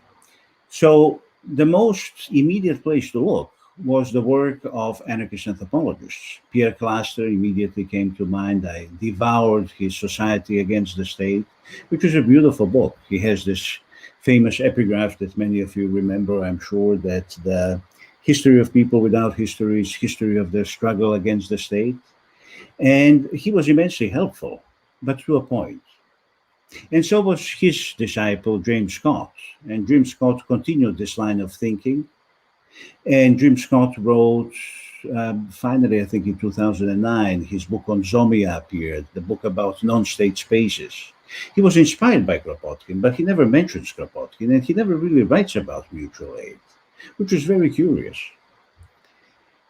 So the most immediate place to look was the work of anarchist anthropologists. Pierre Clastres immediately came to mind. I devoured his Society Against the State, which is a beautiful book. He has this famous epigraph that many of you remember, I'm sure, that the history of people without history is history of their struggle against the state. And he was immensely helpful, but to a point. And so was his disciple, James Scott. And James Scott continued this line of thinking. And James Scott wrote, finally, I think in 2009, his book on Zomia appeared, the book about non-state spaces. He was inspired by Kropotkin, but he never mentions Kropotkin, and he never really writes about mutual aid, which is very curious.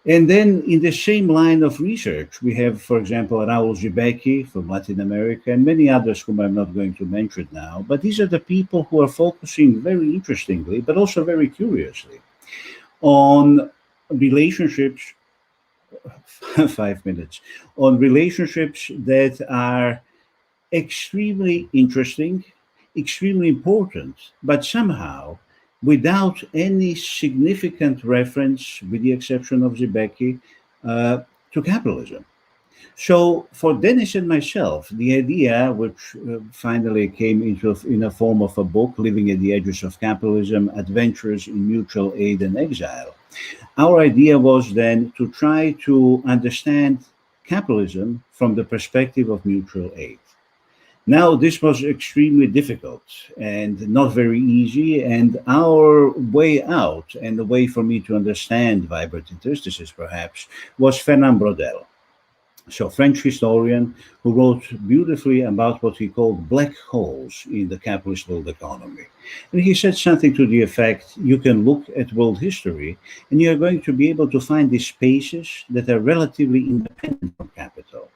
And then in the same line of research, we have, for example, Raul Zibecki from Latin America and many others whom I'm not going to mention now. But these are the people who are focusing very interestingly, but also very curiously, on relationships, 5 minutes, on relationships that are extremely interesting, extremely important, but somehow without any significant reference, with the exception of Zibecki, to capitalism. So for Dennis and myself, the idea, which finally came in a form of a book, Living at the Edges of Capitalism, Adventures in Mutual Aid and Exile, our idea was then to try to understand capitalism from the perspective of mutual aid. Now, this was extremely difficult and not very easy, and our way out, and the way for me to understand vibrant interstices, perhaps, was Fernand Braudel. So, French historian who wrote beautifully about what he called black holes in the capitalist world economy. And he said something to the effect, you can look at world history, and you're going to be able to find these spaces that are relatively independent from capital.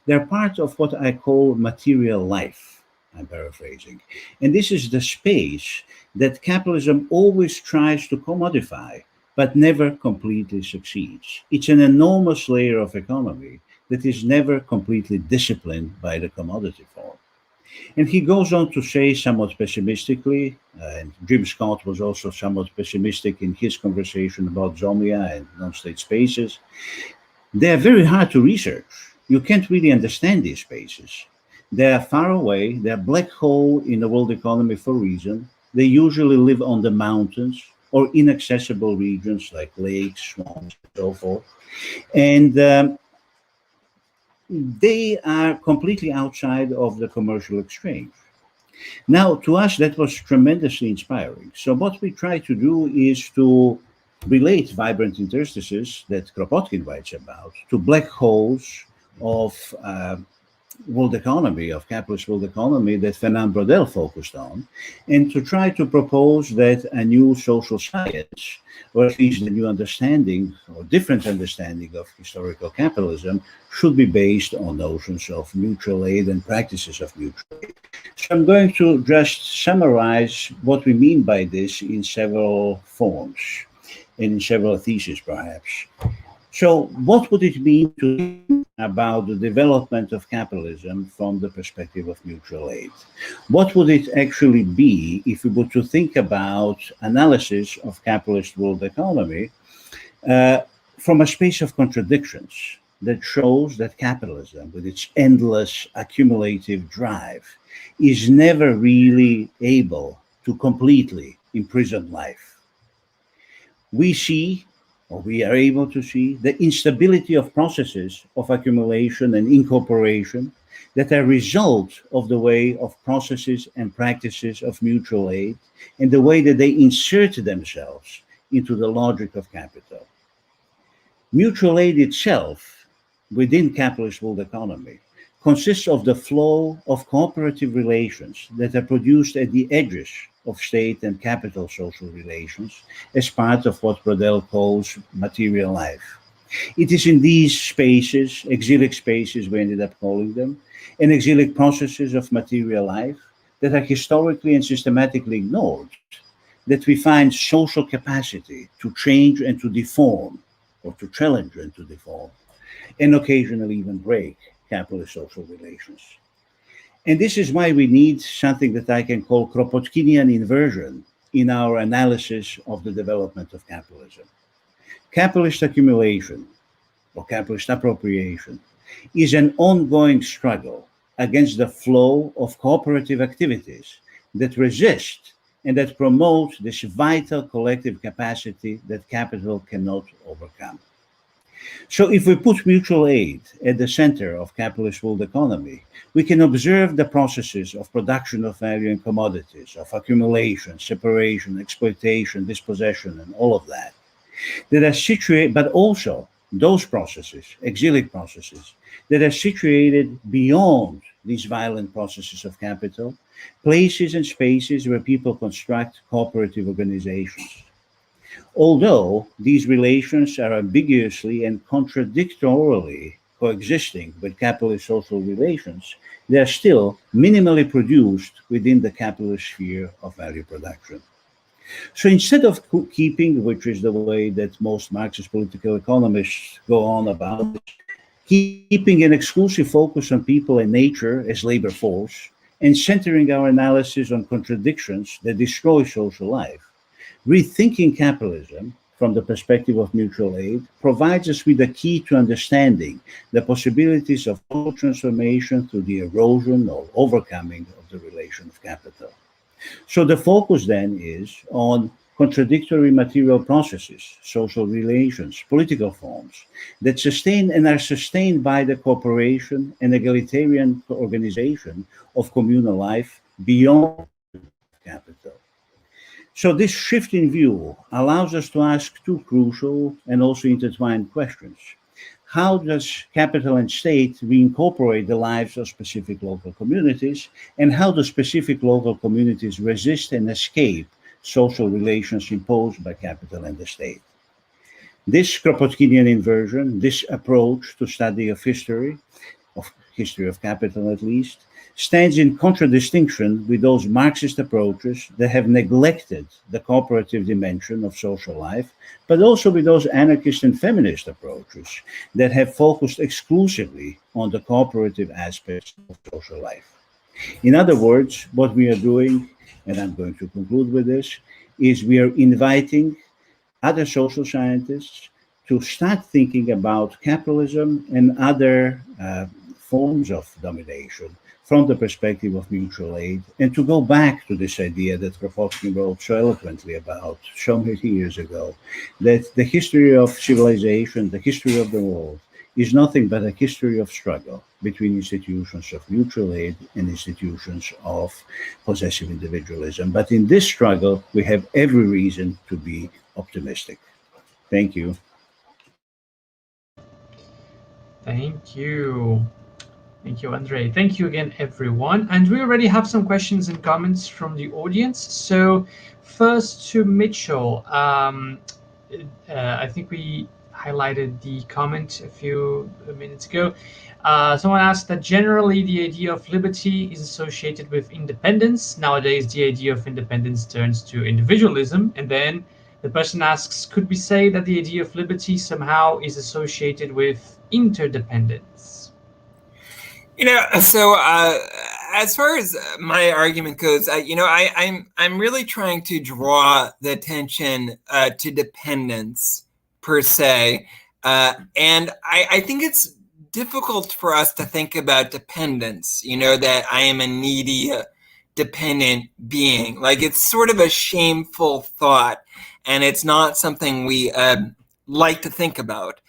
They're part of what I call material life, I'm paraphrasing. And this is the space that capitalism always tries to commodify, but never completely succeeds. It's an enormous layer of economy that is never completely disciplined by the commodity form. And he goes on to say somewhat pessimistically, and Jim Scott was also somewhat pessimistic in his conversation about Zomia and non-state spaces. They're very hard to research. You can't really understand these spaces. They are far away. They're black hole in the world economy for a reason. They usually live on the mountains or inaccessible regions like lakes, swamps, and so forth. And they are completely outside of the commercial exchange. Now, to us, that was tremendously inspiring. So what we try to do is to relate vibrant interstices that Kropotkin writes about to black holes of world economy, of capitalist world economy that Fernand Braudel focused on, and to try to propose that a new social science, or at least a new understanding or different understanding of historical capitalism, should be based on notions of mutual aid and practices of mutual aid. So I'm going to just summarize what we mean by this in several forms and in several theses, perhaps. So what would it mean to think about the development of capitalism from the perspective of mutual aid? What would it actually be if we were to think about analysis of capitalist world economy from a space of contradictions? that shows that capitalism, with its endless accumulative drive, is never really able to completely imprison life. We see, or we are able to see, the instability of processes of accumulation and incorporation that are a result of the way of processes and practices of mutual aid and the way that they insert themselves into the logic of capital. Mutual aid itself, within capitalist world economy, consists of the flow of cooperative relations that are produced at the edges of state and capital social relations as part of what Brodel calls material life. It is in these spaces, exilic spaces we ended up calling them, and exilic processes of material life that are historically and systematically ignored, that we find social capacity to change and to deform, or to challenge and to deform, and occasionally even break capitalist social relations. And this is why we need something that I can call Kropotkinian inversion in our analysis of the development of capitalism. Capitalist accumulation, or capitalist appropriation, is an ongoing struggle against the flow of cooperative activities that resist and that promote this vital collective capacity that capital cannot overcome. So if we put mutual aid at the center of capitalist world economy, we can observe the processes of production of value and commodities, of accumulation, separation, exploitation, dispossession, and all of that are situated, but also those processes, exilic processes, that are situated beyond these violent processes of capital, places and spaces where people construct cooperative organizations. Although these relations are ambiguously and contradictorily coexisting with capitalist social relations, they are still minimally produced within the capitalist sphere of value production. So instead of keeping, which is the way that most Marxist political economists go on about, keeping an exclusive focus on people and nature as labor force, and centering our analysis on contradictions that destroy social life, rethinking capitalism from the perspective of mutual aid provides us with a key to understanding the possibilities of social transformation through the erosion or overcoming of the relation of capital. So the focus then is on contradictory material processes, social relations, political forms that sustain and are sustained by the cooperation and egalitarian organization of communal life beyond capital. So this shift in view allows us to ask two crucial and also intertwined questions. How does capital and state reincorporate the lives of specific local communities, and how do specific local communities resist and escape social relations imposed by capital and the state? This Kropotkinian inversion, this approach to study of history of capital at least, stands in contradistinction with those Marxist approaches that have neglected the cooperative dimension of social life, but also with those anarchist and feminist approaches that have focused exclusively on the cooperative aspects of social life. In other words, what we are doing, and I'm going to conclude with this, is we are inviting other social scientists to start thinking about capitalism and other forms of domination from the perspective of mutual aid, and to go back to this idea that Kropotkin wrote so eloquently about so many years ago, that the history of civilization, the history of the world, is nothing but a history of struggle between institutions of mutual aid and institutions of possessive individualism. But in this struggle, we have every reason to be optimistic. Thank you. Thank you. Thank you, Andrei. Thank you again, everyone. And we already have some questions and comments from the audience. So first to Mitchell, I think we highlighted the comment a few minutes ago. Someone asked that generally the idea of liberty is associated with independence. Nowadays, the idea of independence turns to individualism. And then the person asks, could we say that the idea of liberty somehow is associated with interdependence? So as far as my argument goes, I'm really trying to draw the attention to dependence per se, And I think it's difficult for us to think about dependence, that I am a needy, dependent being. Like, it's sort of a shameful thought, and it's not something we like to think about.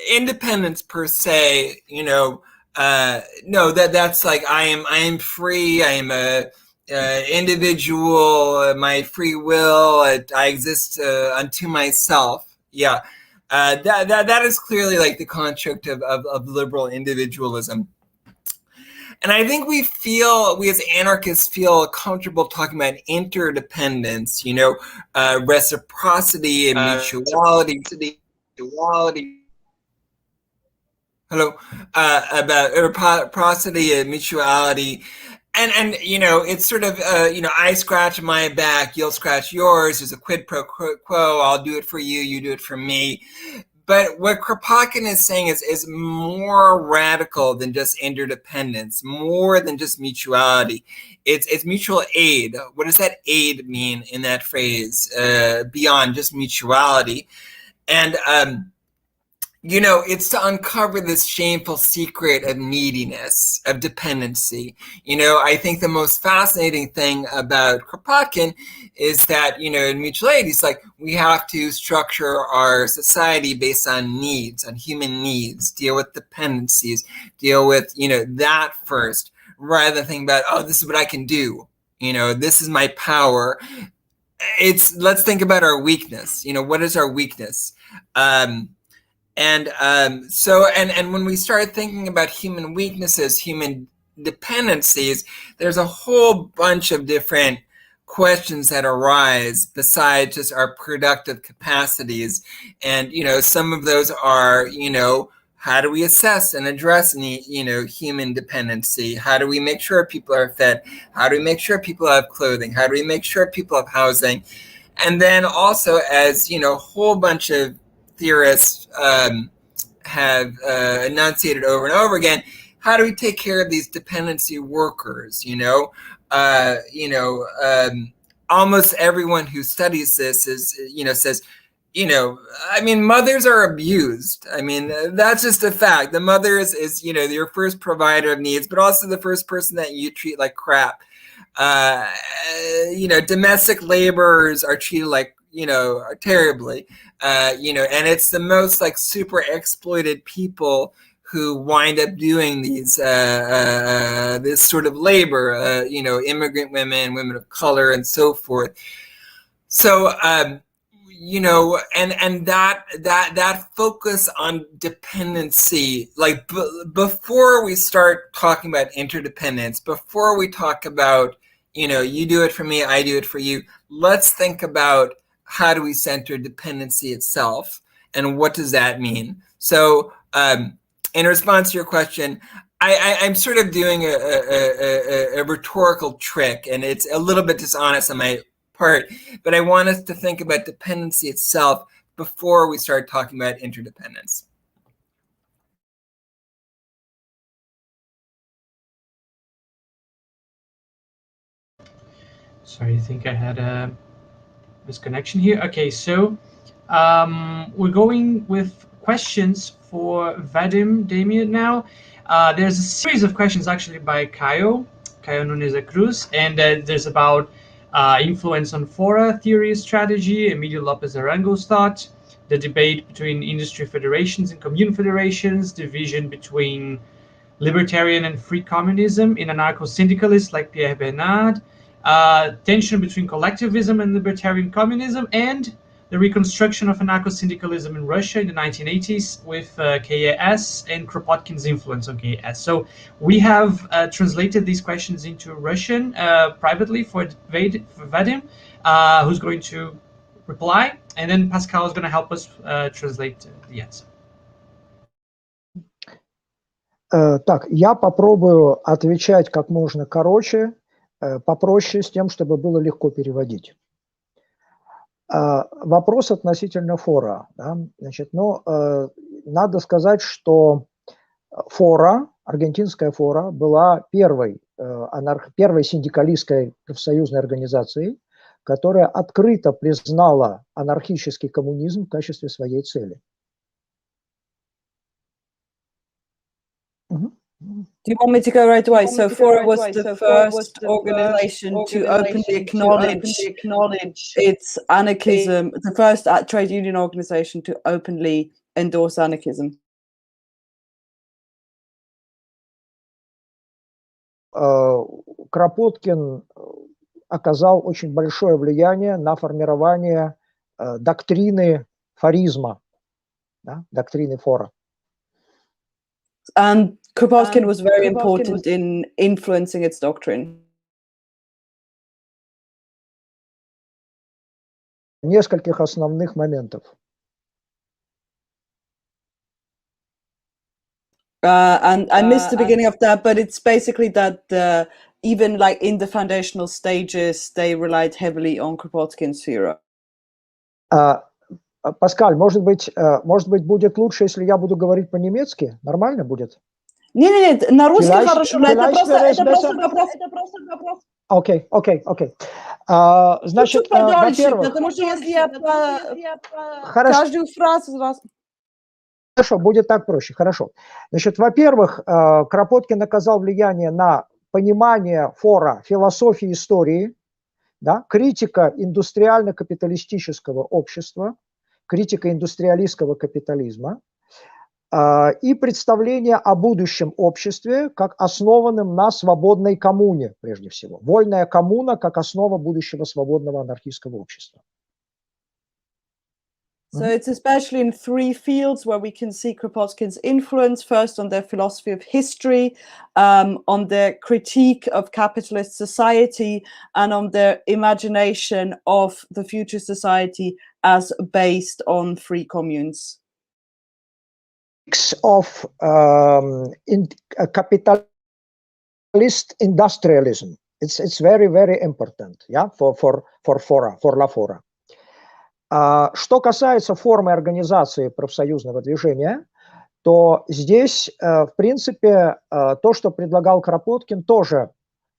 Independence per se, no, that's like I am free. I am a individual. My free will. I exist unto myself. Yeah, that is clearly like the construct of liberal individualism. And I think we as anarchists feel comfortable talking about interdependence, reciprocity and mutuality. Hello, about reciprocity and mutuality. And it's sort of, I scratch my back, you'll scratch yours. There's a quid pro quo. I'll do it for you, you do it for me. But what Kropotkin is saying is more radical than just interdependence, more than just mutuality. It's mutual aid. What does that aid mean in that phrase, beyond just mutuality? And, it's to uncover this shameful secret of neediness, of dependency. I think the most fascinating thing about Kropotkin is that, in mutual aid, it's like we have to structure our society based on needs, on human needs, deal with dependencies, deal with, that first, rather than think about, oh, this is what I can do. This is my power. Let's think about our weakness. What is our weakness? And when we start thinking about human weaknesses, human dependencies, there's a whole bunch of different questions that arise besides just our productive capacities. And, some of those are, how do we assess and address, human dependency? How do we make sure people are fed? How do we make sure people have clothing? How do we make sure people have housing? And then also, as, a whole bunch of theorists have enunciated over and over again, how do we take care of these dependency workers? Almost everyone who studies this says, mothers are abused. That's just a fact. The mother is your first provider of needs, but also the first person that you treat like crap. Domestic laborers are treated like, terribly, and it's the most like super exploited people who wind up doing these, this sort of labor, immigrant women of color and so forth. So, and that focus on dependency, like before we start talking about interdependence, before we talk about, you do it for me, I do it for you, let's think about how do we center dependency itself, and what does that mean? So, in response to your question, I'm sort of doing a rhetorical trick, and it's a little bit dishonest on my part, but I want us to think about dependency itself before we start talking about interdependence. Sorry, I think I had a misconnection here. Okay, so we're going with questions for Vadim Damien now. There's a series of questions actually by Caio Nunes da Cruz, and there's about influence on fora theory strategy, Emilio Lopez Arango's thought, the debate between industry federations and commune federations, division between libertarian and free communism in anarcho-syndicalists like Pierre Bernard, tension between collectivism and libertarian communism, and the reconstruction of anarcho-syndicalism in Russia in the 1980s with KAS and Kropotkin's influence on KAS. So we have translated these questions into Russian privately for Vadim, who's going to reply, and then Pascal is going to help us translate the answer. Так, я попробую отвечать как можно короче, попроще, с тем, чтобы было легко переводить. Вопрос относительно фора. Да? Значит, надо сказать, что фора, аргентинская фора, была первой синдикалистской профсоюзной организацией, которая открыто признала анархический коммунизм в качестве своей цели. Do you want me to go right away? So Fora was the first organization to openly acknowledge its anarchism, the first trade union organization to openly endorse anarchism. Кропоткин оказал очень большое влияние на формирование доктрины форизма, да, доктрины Фора. And Kropotkin was very important in influencing its doctrine. Нескольких основных моментов. And I missed the beginning of that, but it's basically that even like in the foundational stages, they relied heavily on Kropotkin's theory. Паскаль, может быть, будет лучше, если я буду говорить по-немецки? Нормально будет? Не, на русском хорошо, но это просто вопрос. Окей. Значит, чуть подольше, во-первых... потому что если я каждую фразу... Хорошо, будет так проще, хорошо. Значит, во-первых, Кропоткин оказал влияние на понимание Фора философии истории, да, критика индустриально-капиталистического общества, критика индустриалистского капитализма и представление о будущем обществе как основанном на свободной коммуне, прежде всего. Вольная коммуна как основа будущего свободного анархистского общества. So it's especially in three fields where we can see Kropotkin's influence, first on their philosophy of history, on their critique of capitalist society, and on their imagination of the future society as based on free communes. Of capitalist industrialism. It's very, very important, yeah, for La Fora. Что касается формы организации профсоюзного движения, то здесь, в принципе, то, что предлагал Кропоткин, тоже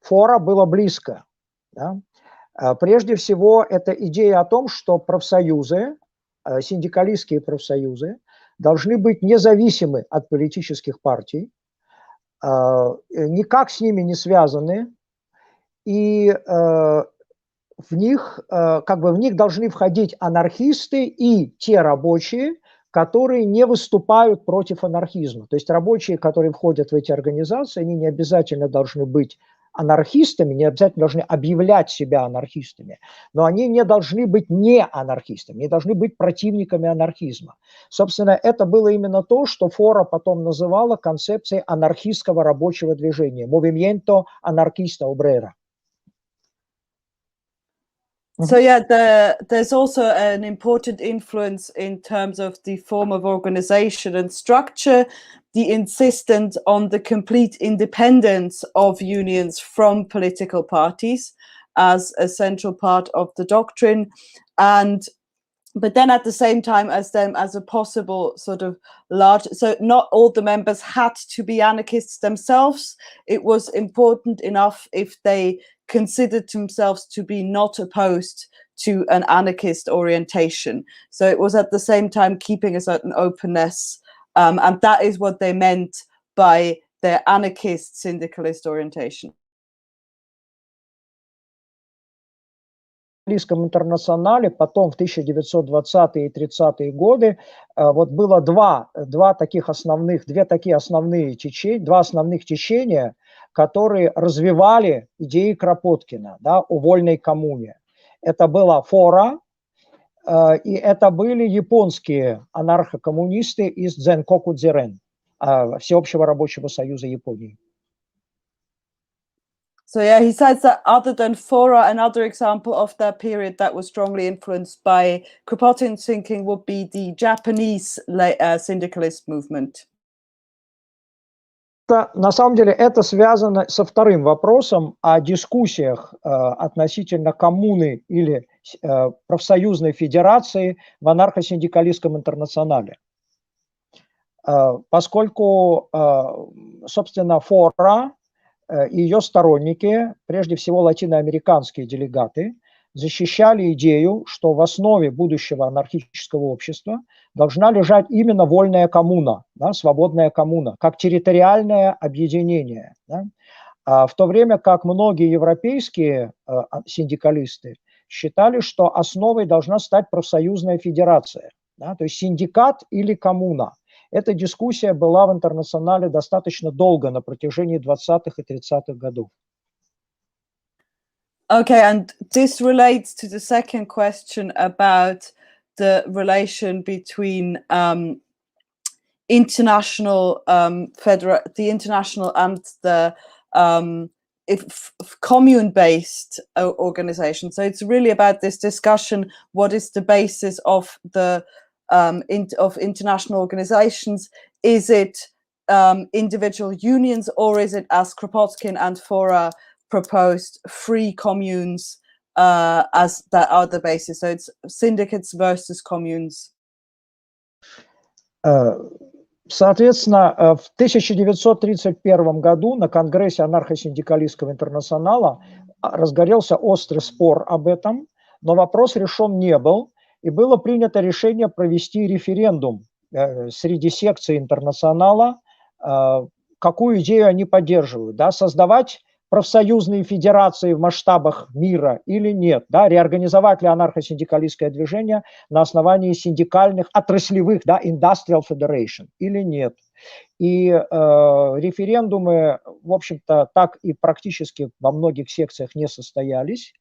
Фора было близко. Да? Прежде всего, это идея о том, что профсоюзы, синдикалистские профсоюзы, должны быть независимы от политических партий, никак с ними не связаны, и в них должны входить анархисты и те рабочие, которые не выступают против анархизма. То есть рабочие, которые входят в эти организации, они не обязательно должны быть анархистами, не обязательно должны объявлять себя анархистами, но они не должны быть не анархистами, не должны быть противниками анархизма. Собственно, это было именно то, что Фора потом называла концепцией анархистского рабочего движения, movimiento anarquista obrero. So yeah, there's also an important influence in terms of the form of organization and structure, the insistence on the complete independence of unions from political parties as a central part of the doctrine, but then at the same time as a possible sort of large, so not all the members had to be anarchists themselves. It was important enough if they considered themselves to be not opposed to an anarchist orientation. So it was at the same time keeping a certain openness, and that is what they meant by their anarchist syndicalist orientation. В Английском интернационале потом в 1920-е и 30-е годы вот было два основных течения, которые развивали идеи Кропоткина, да, о вольной коммуне. Это была Фора, и это были японские анархокоммунисты из Дзенкоку-дзирен, Всеобщего рабочего союза Японии. So yeah, he says that other than Fora, another example of that period that was strongly influenced by Kropotkin's thinking would be the Japanese syndicalist movement. На самом деле это связано со вторым вопросом о дискуссиях относительно коммуны или профсоюзной федерации в анархосиндикалистском интернационале. Поскольку, собственно, Фора и ее сторонники, прежде всего латиноамериканские делегаты, защищали идею, что в основе будущего анархического общества должна лежать именно вольная коммуна, да, свободная коммуна, как территориальное объединение. Да? В то время как многие европейские синдикалисты считали, что основой должна стать профсоюзная федерация, да, то есть синдикат или коммуна. Эта дискуссия была в интернационале достаточно долго, на протяжении 20-х и 30-х годов. Okay, and this relates to the second question about the relation between international the international and the commune-based organization. So it's really about this discussion: what is the basis of the of international organizations? Is it individual unions, or is it, as Kropotkin and Fora proposed, free communes as that are the basis? So it's syndicates versus communes. Соответственно, в 1931 году на Конгрессе анархосиндикалистского интернационала разгорелся острый спор об этом, но вопрос решен не был, и было принято решение провести референдум среди секций интернационала, какую идею они поддерживают, да, создавать профсоюзные федерации в масштабах мира или нет, да, реорганизовать ли анархосиндикалистское движение на основании синдикальных, отраслевых, да, industrial federation или нет. И референдумы, в общем-то, так и практически во многих секциях не состоялись.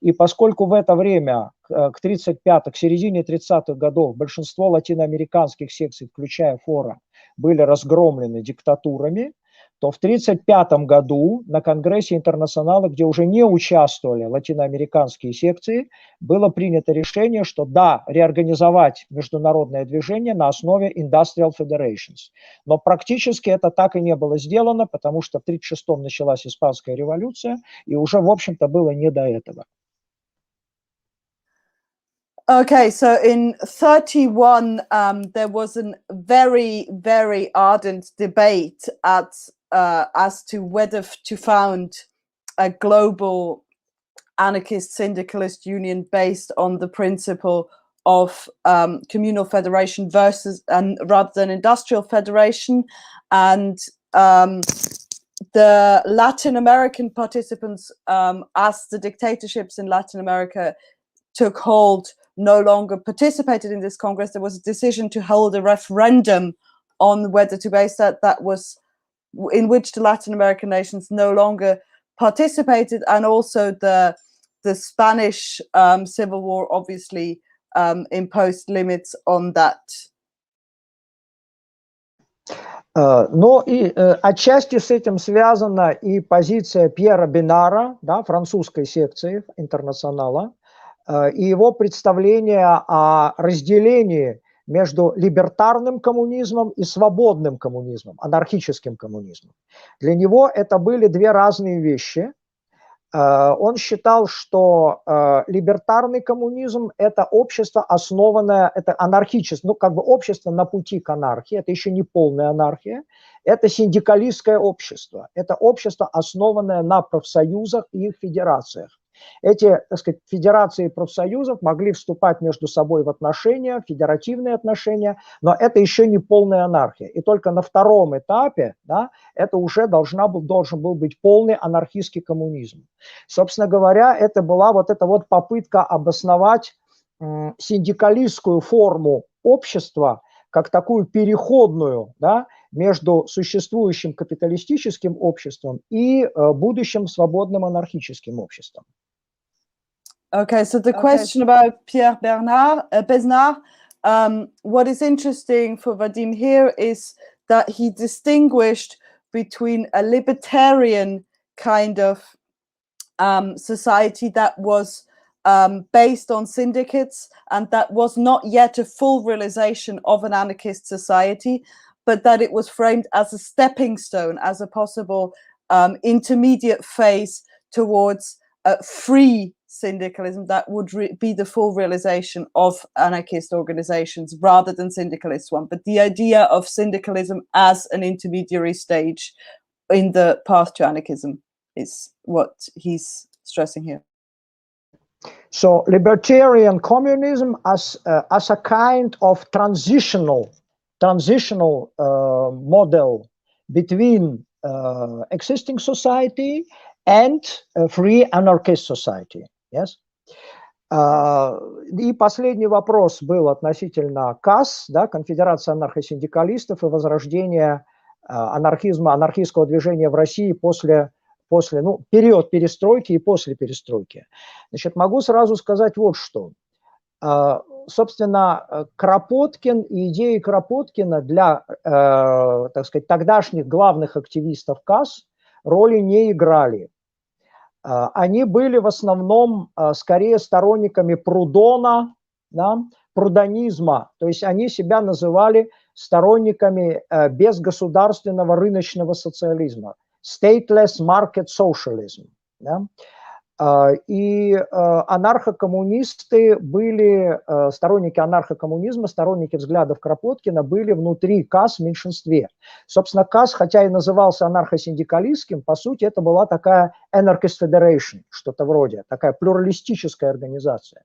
И поскольку в это время, к середине 30-х годов, большинство латиноамериканских секций, включая Фора, были разгромлены диктатурами, то в 1935 году на Конгрессе интернационала, где уже не участвовали латиноамериканские секции, было принято решение, что да, реорганизовать международное движение на основе Industrial Federations. Но практически это так и не было сделано, потому что в 1936-м началась Испанская революция, и уже, в общем-то, было не до этого. Okay, so in 1931, there was a very, very ardent debate as to whether to found a global anarchist syndicalist union based on the principle of communal federation versus rather than industrial federation. And the Latin American participants, as the dictatorships in Latin America took hold, no longer participated in this Congress. There was a decision to hold a referendum on whether to base that was in which the Latin American nations no longer participated, and also the Spanish Civil War obviously imposed limits on that. Но и отчасти с этим связана и позиция Пьера Бинара, да, французской секции интернационала, и его представление о разделении между либертарным коммунизмом и свободным коммунизмом, анархическим коммунизмом. Для него это были две разные вещи. Он считал, что либертарный коммунизм – это общество, основанное, это анархическое, ну, как бы общество на пути к анархии, это еще не полная анархия, это синдикалистское общество, это общество, основанное на профсоюзах и их федерациях. Эти, так сказать, федерации профсоюзов могли вступать между собой в отношения, федеративные отношения, но это еще не полная анархия. И только на втором этапе, да, это уже должен был быть полный анархистский коммунизм. Собственно говоря, это была вот эта вот попытка обосновать синдикалистскую форму общества как такую переходную, да, между существующим капиталистическим обществом и будущим свободным анархическим обществом. Okay, so the question about Pierre Besnard, what is interesting for Vadim here is that he distinguished between a libertarian kind of society that was based on syndicates and that was not yet a full realization of an anarchist society, but that it was framed as a stepping stone, as a possible intermediate phase towards free syndicalism that would be the full realization of anarchist organizations rather than syndicalist one. But the idea of syndicalism as an intermediary stage in the path to anarchism is what he's stressing here. So libertarian communism as a kind of transitional model between existing society and free anarchist society. Yes. И последний вопрос был относительно КАС, да, Конфедерации анархосиндикалистов и возрождения анархизма, анархистского движения в России после период перестройки и после перестройки. Значит, могу сразу сказать вот что. Собственно, Кропоткин и идеи Кропоткина для, так сказать, тогдашних главных активистов КАС роли не играли. Они были в основном скорее сторонниками Прудона, да, прудонизма, то есть они себя называли сторонниками безгосударственного рыночного социализма, stateless market socialism. Да. И анархокоммунисты были, сторонники анархокоммунизма, сторонники взглядов Кропоткина были внутри КАС в меньшинстве. Собственно, КАС, хотя и назывался анархосиндикалистским, по сути, это была такая anarchist federation, что-то вроде, такая плюралистическая организация.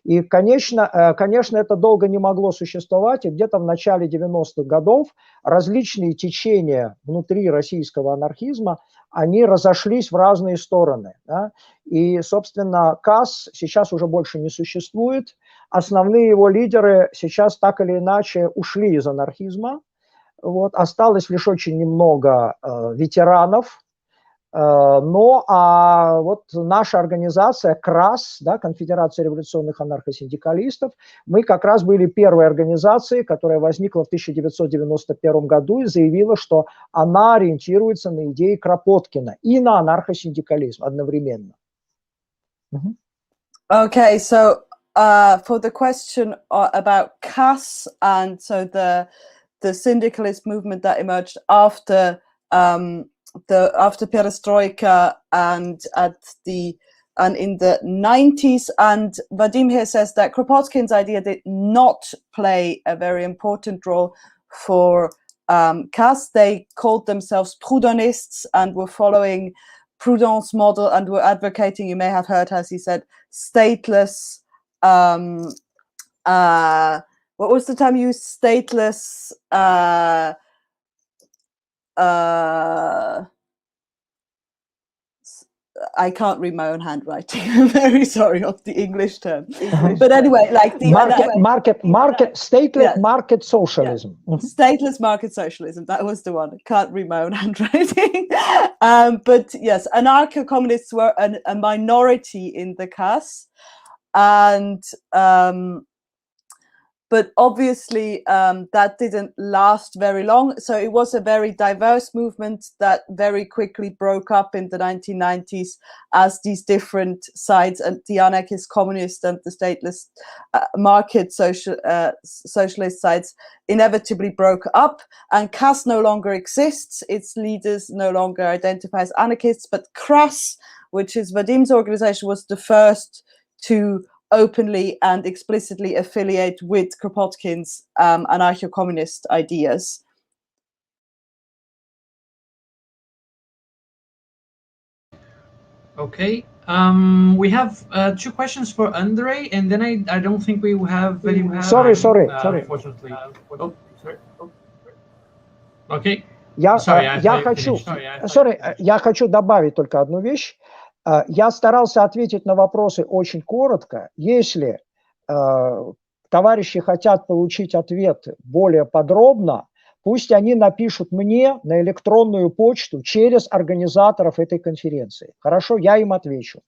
И, конечно, это долго не могло существовать, и где-то в начале 90-х годов различные течения внутри российского анархизма, они разошлись в разные стороны. Да? И, собственно, КАС сейчас уже больше не существует. Основные его лидеры сейчас так или иначе ушли из анархизма. Вот. Осталось лишь очень немного ветеранов. Но вот наша организация КРАС, да, Конфедерация революционных анархосиндикалистов, мы как раз были первой организацией, которая возникла в 1991 году и заявила, что она ориентируется на идеи Кропоткина и на анархосиндикализм одновременно. Okay, so for the question about CAS and so the syndicalist movement that emerged after after perestroika and in the 90s, and Vadim here says that Kropotkin's idea did not play a very important role for CAS. They called themselves Proudhonists and were following Proudhon's model and were advocating, you may have heard, as he said, stateless, what was the term used? Stateless, I can't read my own handwriting. I'm very sorry of the English term. But anyway, like the stateless, yeah, market socialism. Yeah. Stateless market socialism. That was the one. I can't read my own handwriting. But yes, anarcho-communists were a minority in the CAS, and but obviously that didn't last very long. So it was a very diverse movement that very quickly broke up in the 1990s as these different sides, and the anarchist communist and the stateless market socialist sides inevitably broke up, and CAS no longer exists. Its leaders no longer identify as anarchists, but KRAS, which is Vadim's organization, was the first to openly and explicitly affiliate with Kropotkin's anarcho-communist ideas. Okay, we have two questions for Andrei, and then I don't think we have very much Sorry. Unfortunately. Sorry. Okay. Я хочу добавить только одну вещь. Я старался ответить на вопросы очень коротко. Если товарищи хотят получить ответ более подробно, пусть они напишут мне на электронную почту через организаторов этой конференции. Хорошо, я им отвечу.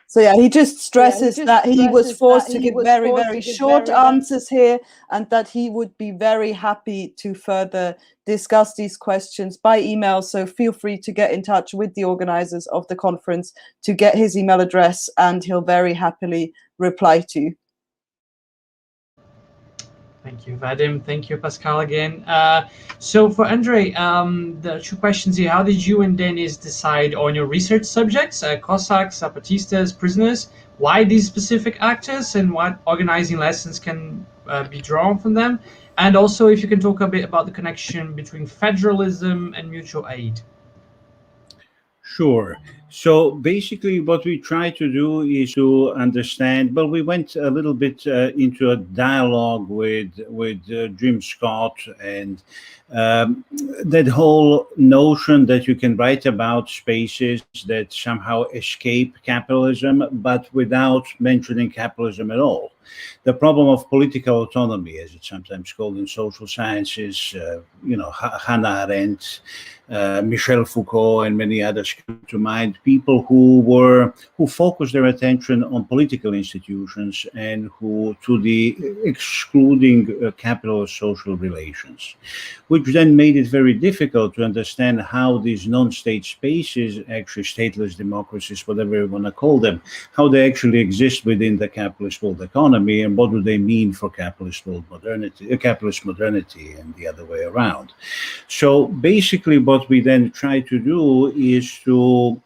So yeah, he just stresses that he was forced to give very, very short answers here, and that he would be very happy to further discuss these questions by email. So feel free to get in touch with the organizers of the conference to get his email address, and he'll very happily reply to you. Thank you, Vadim. Thank you, Pascal, again. So for Andrei, the two questions here. How did you and Denis decide on your research subjects, Cossacks, Zapatistas, prisoners? Why these specific actors, and what organizing lessons can be drawn from them? And also, if you can talk a bit about the connection between federalism and mutual aid. Sure. So basically, what we try to do is to understand. Well, we went a little bit into a dialogue with Jim Scott, and that whole notion that you can write about spaces that somehow escape capitalism, but without mentioning capitalism at all. The problem of political autonomy, as it's sometimes called in social sciences, Hannah Arendt, Michel Foucault, and many others come to mind. People who focused their attention on political institutions and who to the excluding capitalist social relations, which then made it very difficult to understand how these non-state spaces, actually stateless democracies, whatever you want to call them, how they actually exist within the capitalist world economy, and what do they mean for capitalist world modernity, capitalist modernity, and the other way around. So basically, what we then try to do is to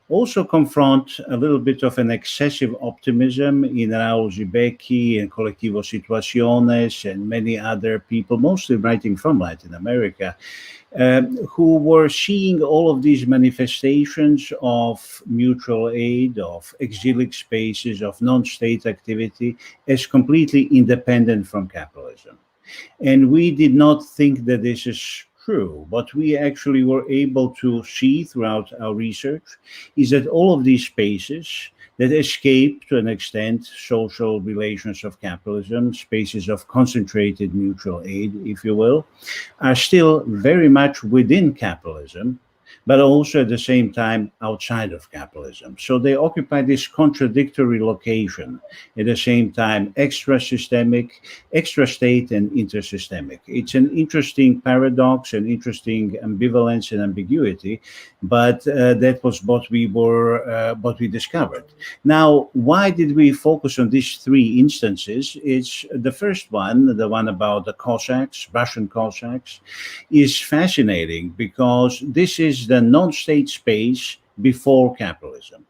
also confront a little bit of an excessive optimism in Raul Zibecki and Colectivo Situaciones and many other people, mostly writing from Latin America, who were seeing all of these manifestations of mutual aid, of exilic spaces, of non-state activity as completely independent from capitalism. And we did not think that this is true. What we actually were able to see throughout our research is that all of these spaces that escape to an extent social relations of capitalism, spaces of concentrated mutual aid, if you will, are still very much within capitalism, but also at the same time outside of capitalism. So they occupy this contradictory location, at the same time extra-systemic, extra-state, and intersystemic. It's an interesting paradox, an interesting ambivalence and ambiguity, but that was what we discovered. Now, why did we focus on these three instances? It's the first one, the one about the Cossacks, Russian Cossacks, is fascinating because this is the non-state space before capitalism.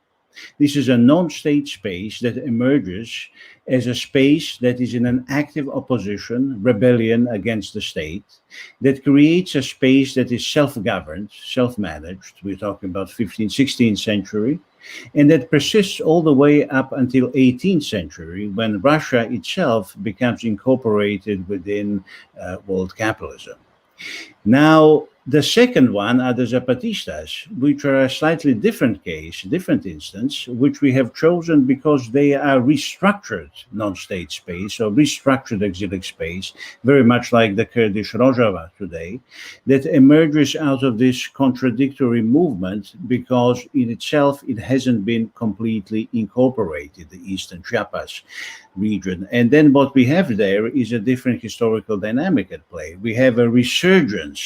This is a non-state space that emerges as a space that is in an active opposition, rebellion against the state, that creates a space that is self-governed, self-managed. We're talking about 15th, 16th century, and that persists all the way up until 18th century, when Russia itself becomes incorporated within world capitalism. Now, the second one are the Zapatistas, which are a slightly different case, different instance, which we have chosen because they are restructured non-state space or restructured exilic space, very much like the Kurdish Rojava today, that emerges out of this contradictory movement because in itself it hasn't been completely incorporated, the Eastern Chiapas region. And then what we have there is a different historical dynamic at play. We have a resurgence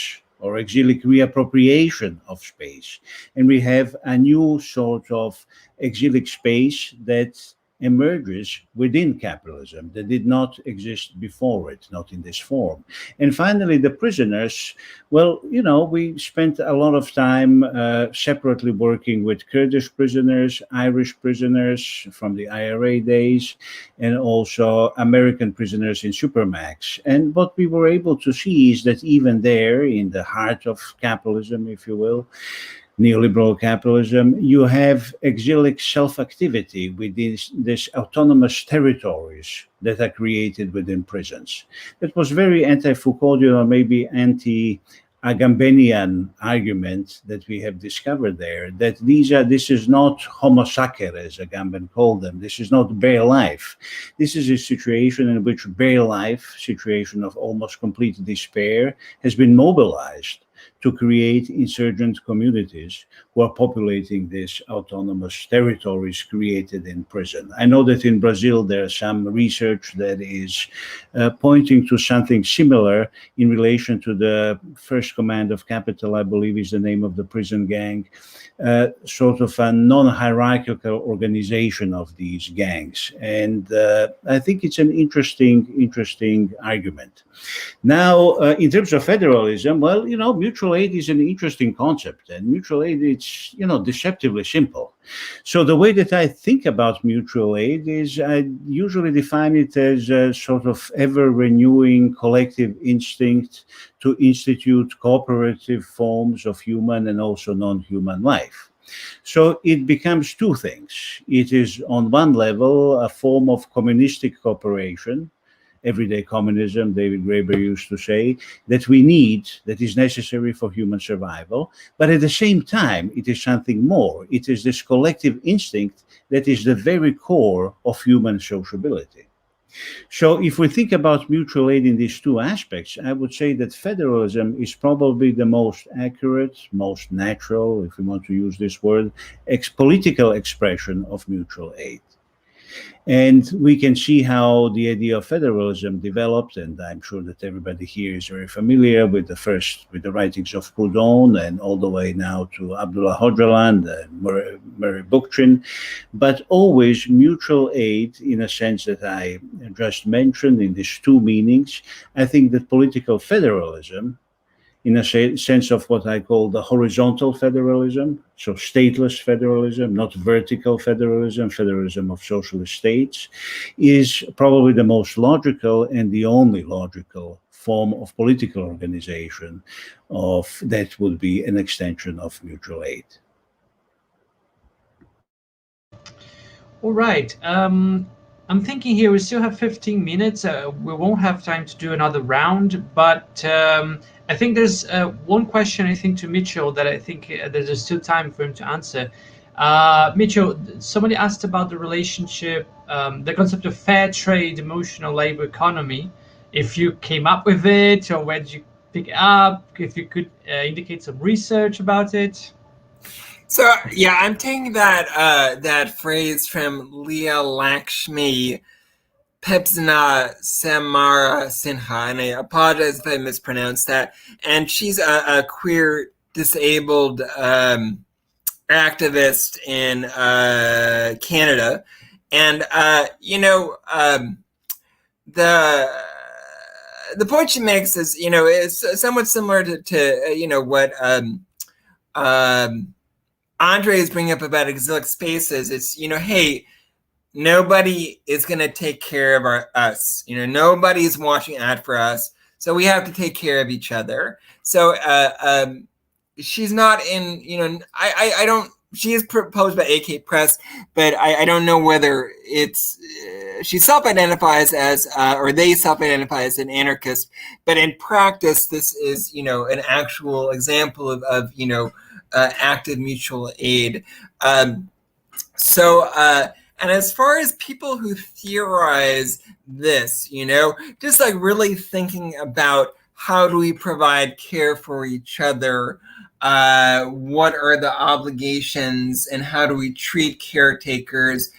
or exilic reappropriation of space. And we have a new sort of exilic space that emerges within capitalism that did not exist before it, not in this form. And finally, the prisoners, well, we spent a lot of time separately working with Kurdish prisoners, Irish prisoners from the IRA days, and also American prisoners in Supermax. And what we were able to see is that even there, in the heart of capitalism, if you will, neoliberal capitalism, you have exilic self-activity within these autonomous territories that are created within prisons. It was very anti-Foucauldian or maybe anti-Agambenian argument that we have discovered there, that this is not homo sacer, as Agamben called them. This is not bare life. This is a situation in which bare life, situation of almost complete despair, has been mobilized to create insurgent communities who are populating these autonomous territories created in prison. I know that in Brazil there's some research that is pointing to something similar in relation to the First Command of Capital, I believe is the name of the prison gang, sort of a non-hierarchical organization of these gangs. And I think it's an interesting argument. Now, in terms of federalism, well, mutual aid is an interesting concept, and mutual aid, it's, deceptively simple. So the way that I think about mutual aid is I usually define it as a sort of ever-renewing collective instinct to institute cooperative forms of human and also non-human life. So it becomes two things. It is, on one level, a form of communistic cooperation, everyday communism, David Graeber used to say, that we need, that is necessary for human survival. But at the same time, it is something more. It is this collective instinct that is the very core of human sociability. So if we think about mutual aid in these two aspects, I would say that federalism is probably the most accurate, most natural, if we want to use this word, political expression of mutual aid. And we can see how the idea of federalism developed, and I'm sure that everybody here is very familiar with the writings of Proudhon, and all the way now to Abdullah Öcalan and Murray Bookchin, but always mutual aid in a sense that I just mentioned in these two meanings. I think that political federalism, in a sense of what I call the horizontal federalism, so stateless federalism, not vertical federalism, federalism of socialist states, is probably the most logical and the only logical form of political organization that would be an extension of mutual aid. All right. I'm thinking here we still have 15 minutes. We won't have time to do another round, but I think there's one question, I think, to Mitchell that I think there's still time for him to answer. Mitchell, somebody asked about the relationship, the concept of fair trade, emotional labor economy. If you came up with it, or where did you pick it up? If you could indicate some research about it. So yeah, I'm taking that phrase from Leah Lakshmi Pepsna Samara Sinha, and I apologize if I mispronounced that. And she's a queer disabled activist in Canada, and the point she makes is is somewhat similar to what Andre is bringing up about exilic spaces. It's hey, nobody is going to take care of us. Nobody's watching out for us, so we have to take care of each other. So she's not in. I don't. She is proposed by AK Press, but I don't know whether it's. She self-identifies as, or they self-identify as an anarchist, but in practice, this is an actual example of active mutual aid. And as far as people who theorize this, just like really thinking about how do we provide care for each other, what are the obligations, and how do we treat caretakers,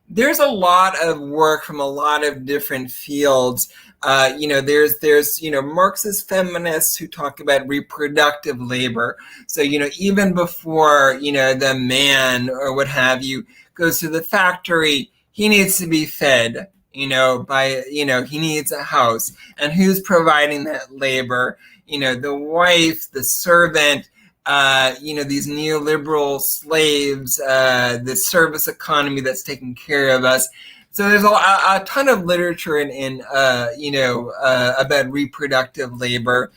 there's a lot of work from a lot of different fields. There's Marxist feminists who talk about reproductive labor. So, even before, the man or what have you goes to the factory, he needs to be fed, he needs a house. And who's providing that labor? The wife, the servant, these neoliberal slaves, the service economy that's taking care of us. So there's a ton of literature about reproductive labor.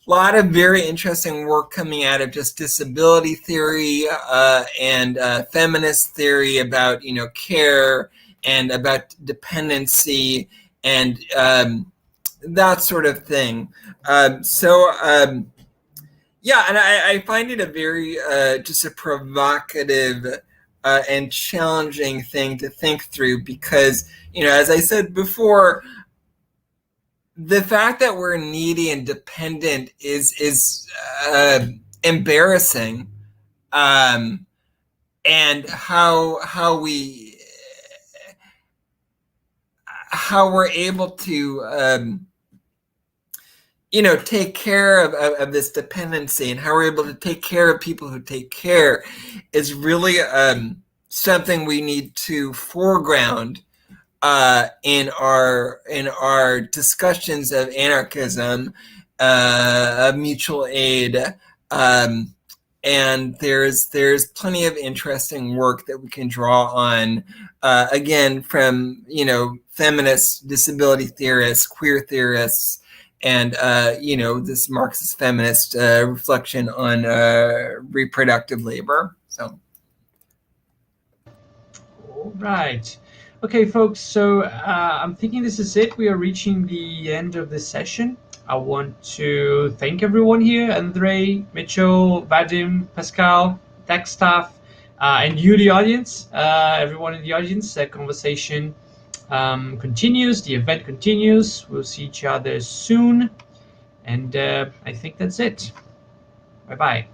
A lot of very interesting work coming out of just disability theory and feminist theory about care and about dependency and that sort of thing. Yeah, and I find it a very just a provocative and challenging thing to think through because, as I said before, the fact that we're needy and dependent is embarrassing, and how we're able to take care of this dependency and how we're able to take care of people who take care is really something we need to foreground in our discussions of anarchism, of mutual aid, and there's plenty of interesting work that we can draw on, again from feminists, disability theorists, queer theorists, and this Marxist feminist reflection on reproductive labor. So, all right. Okay, folks, so I'm thinking this is it. We are reaching the end of this session. I want to thank everyone here, Andrei, Mitchell, Vadim, Pascal, tech staff, and you, the audience, everyone in the audience. The conversation continues, the event continues. We'll see each other soon. And I think that's it. Bye-bye.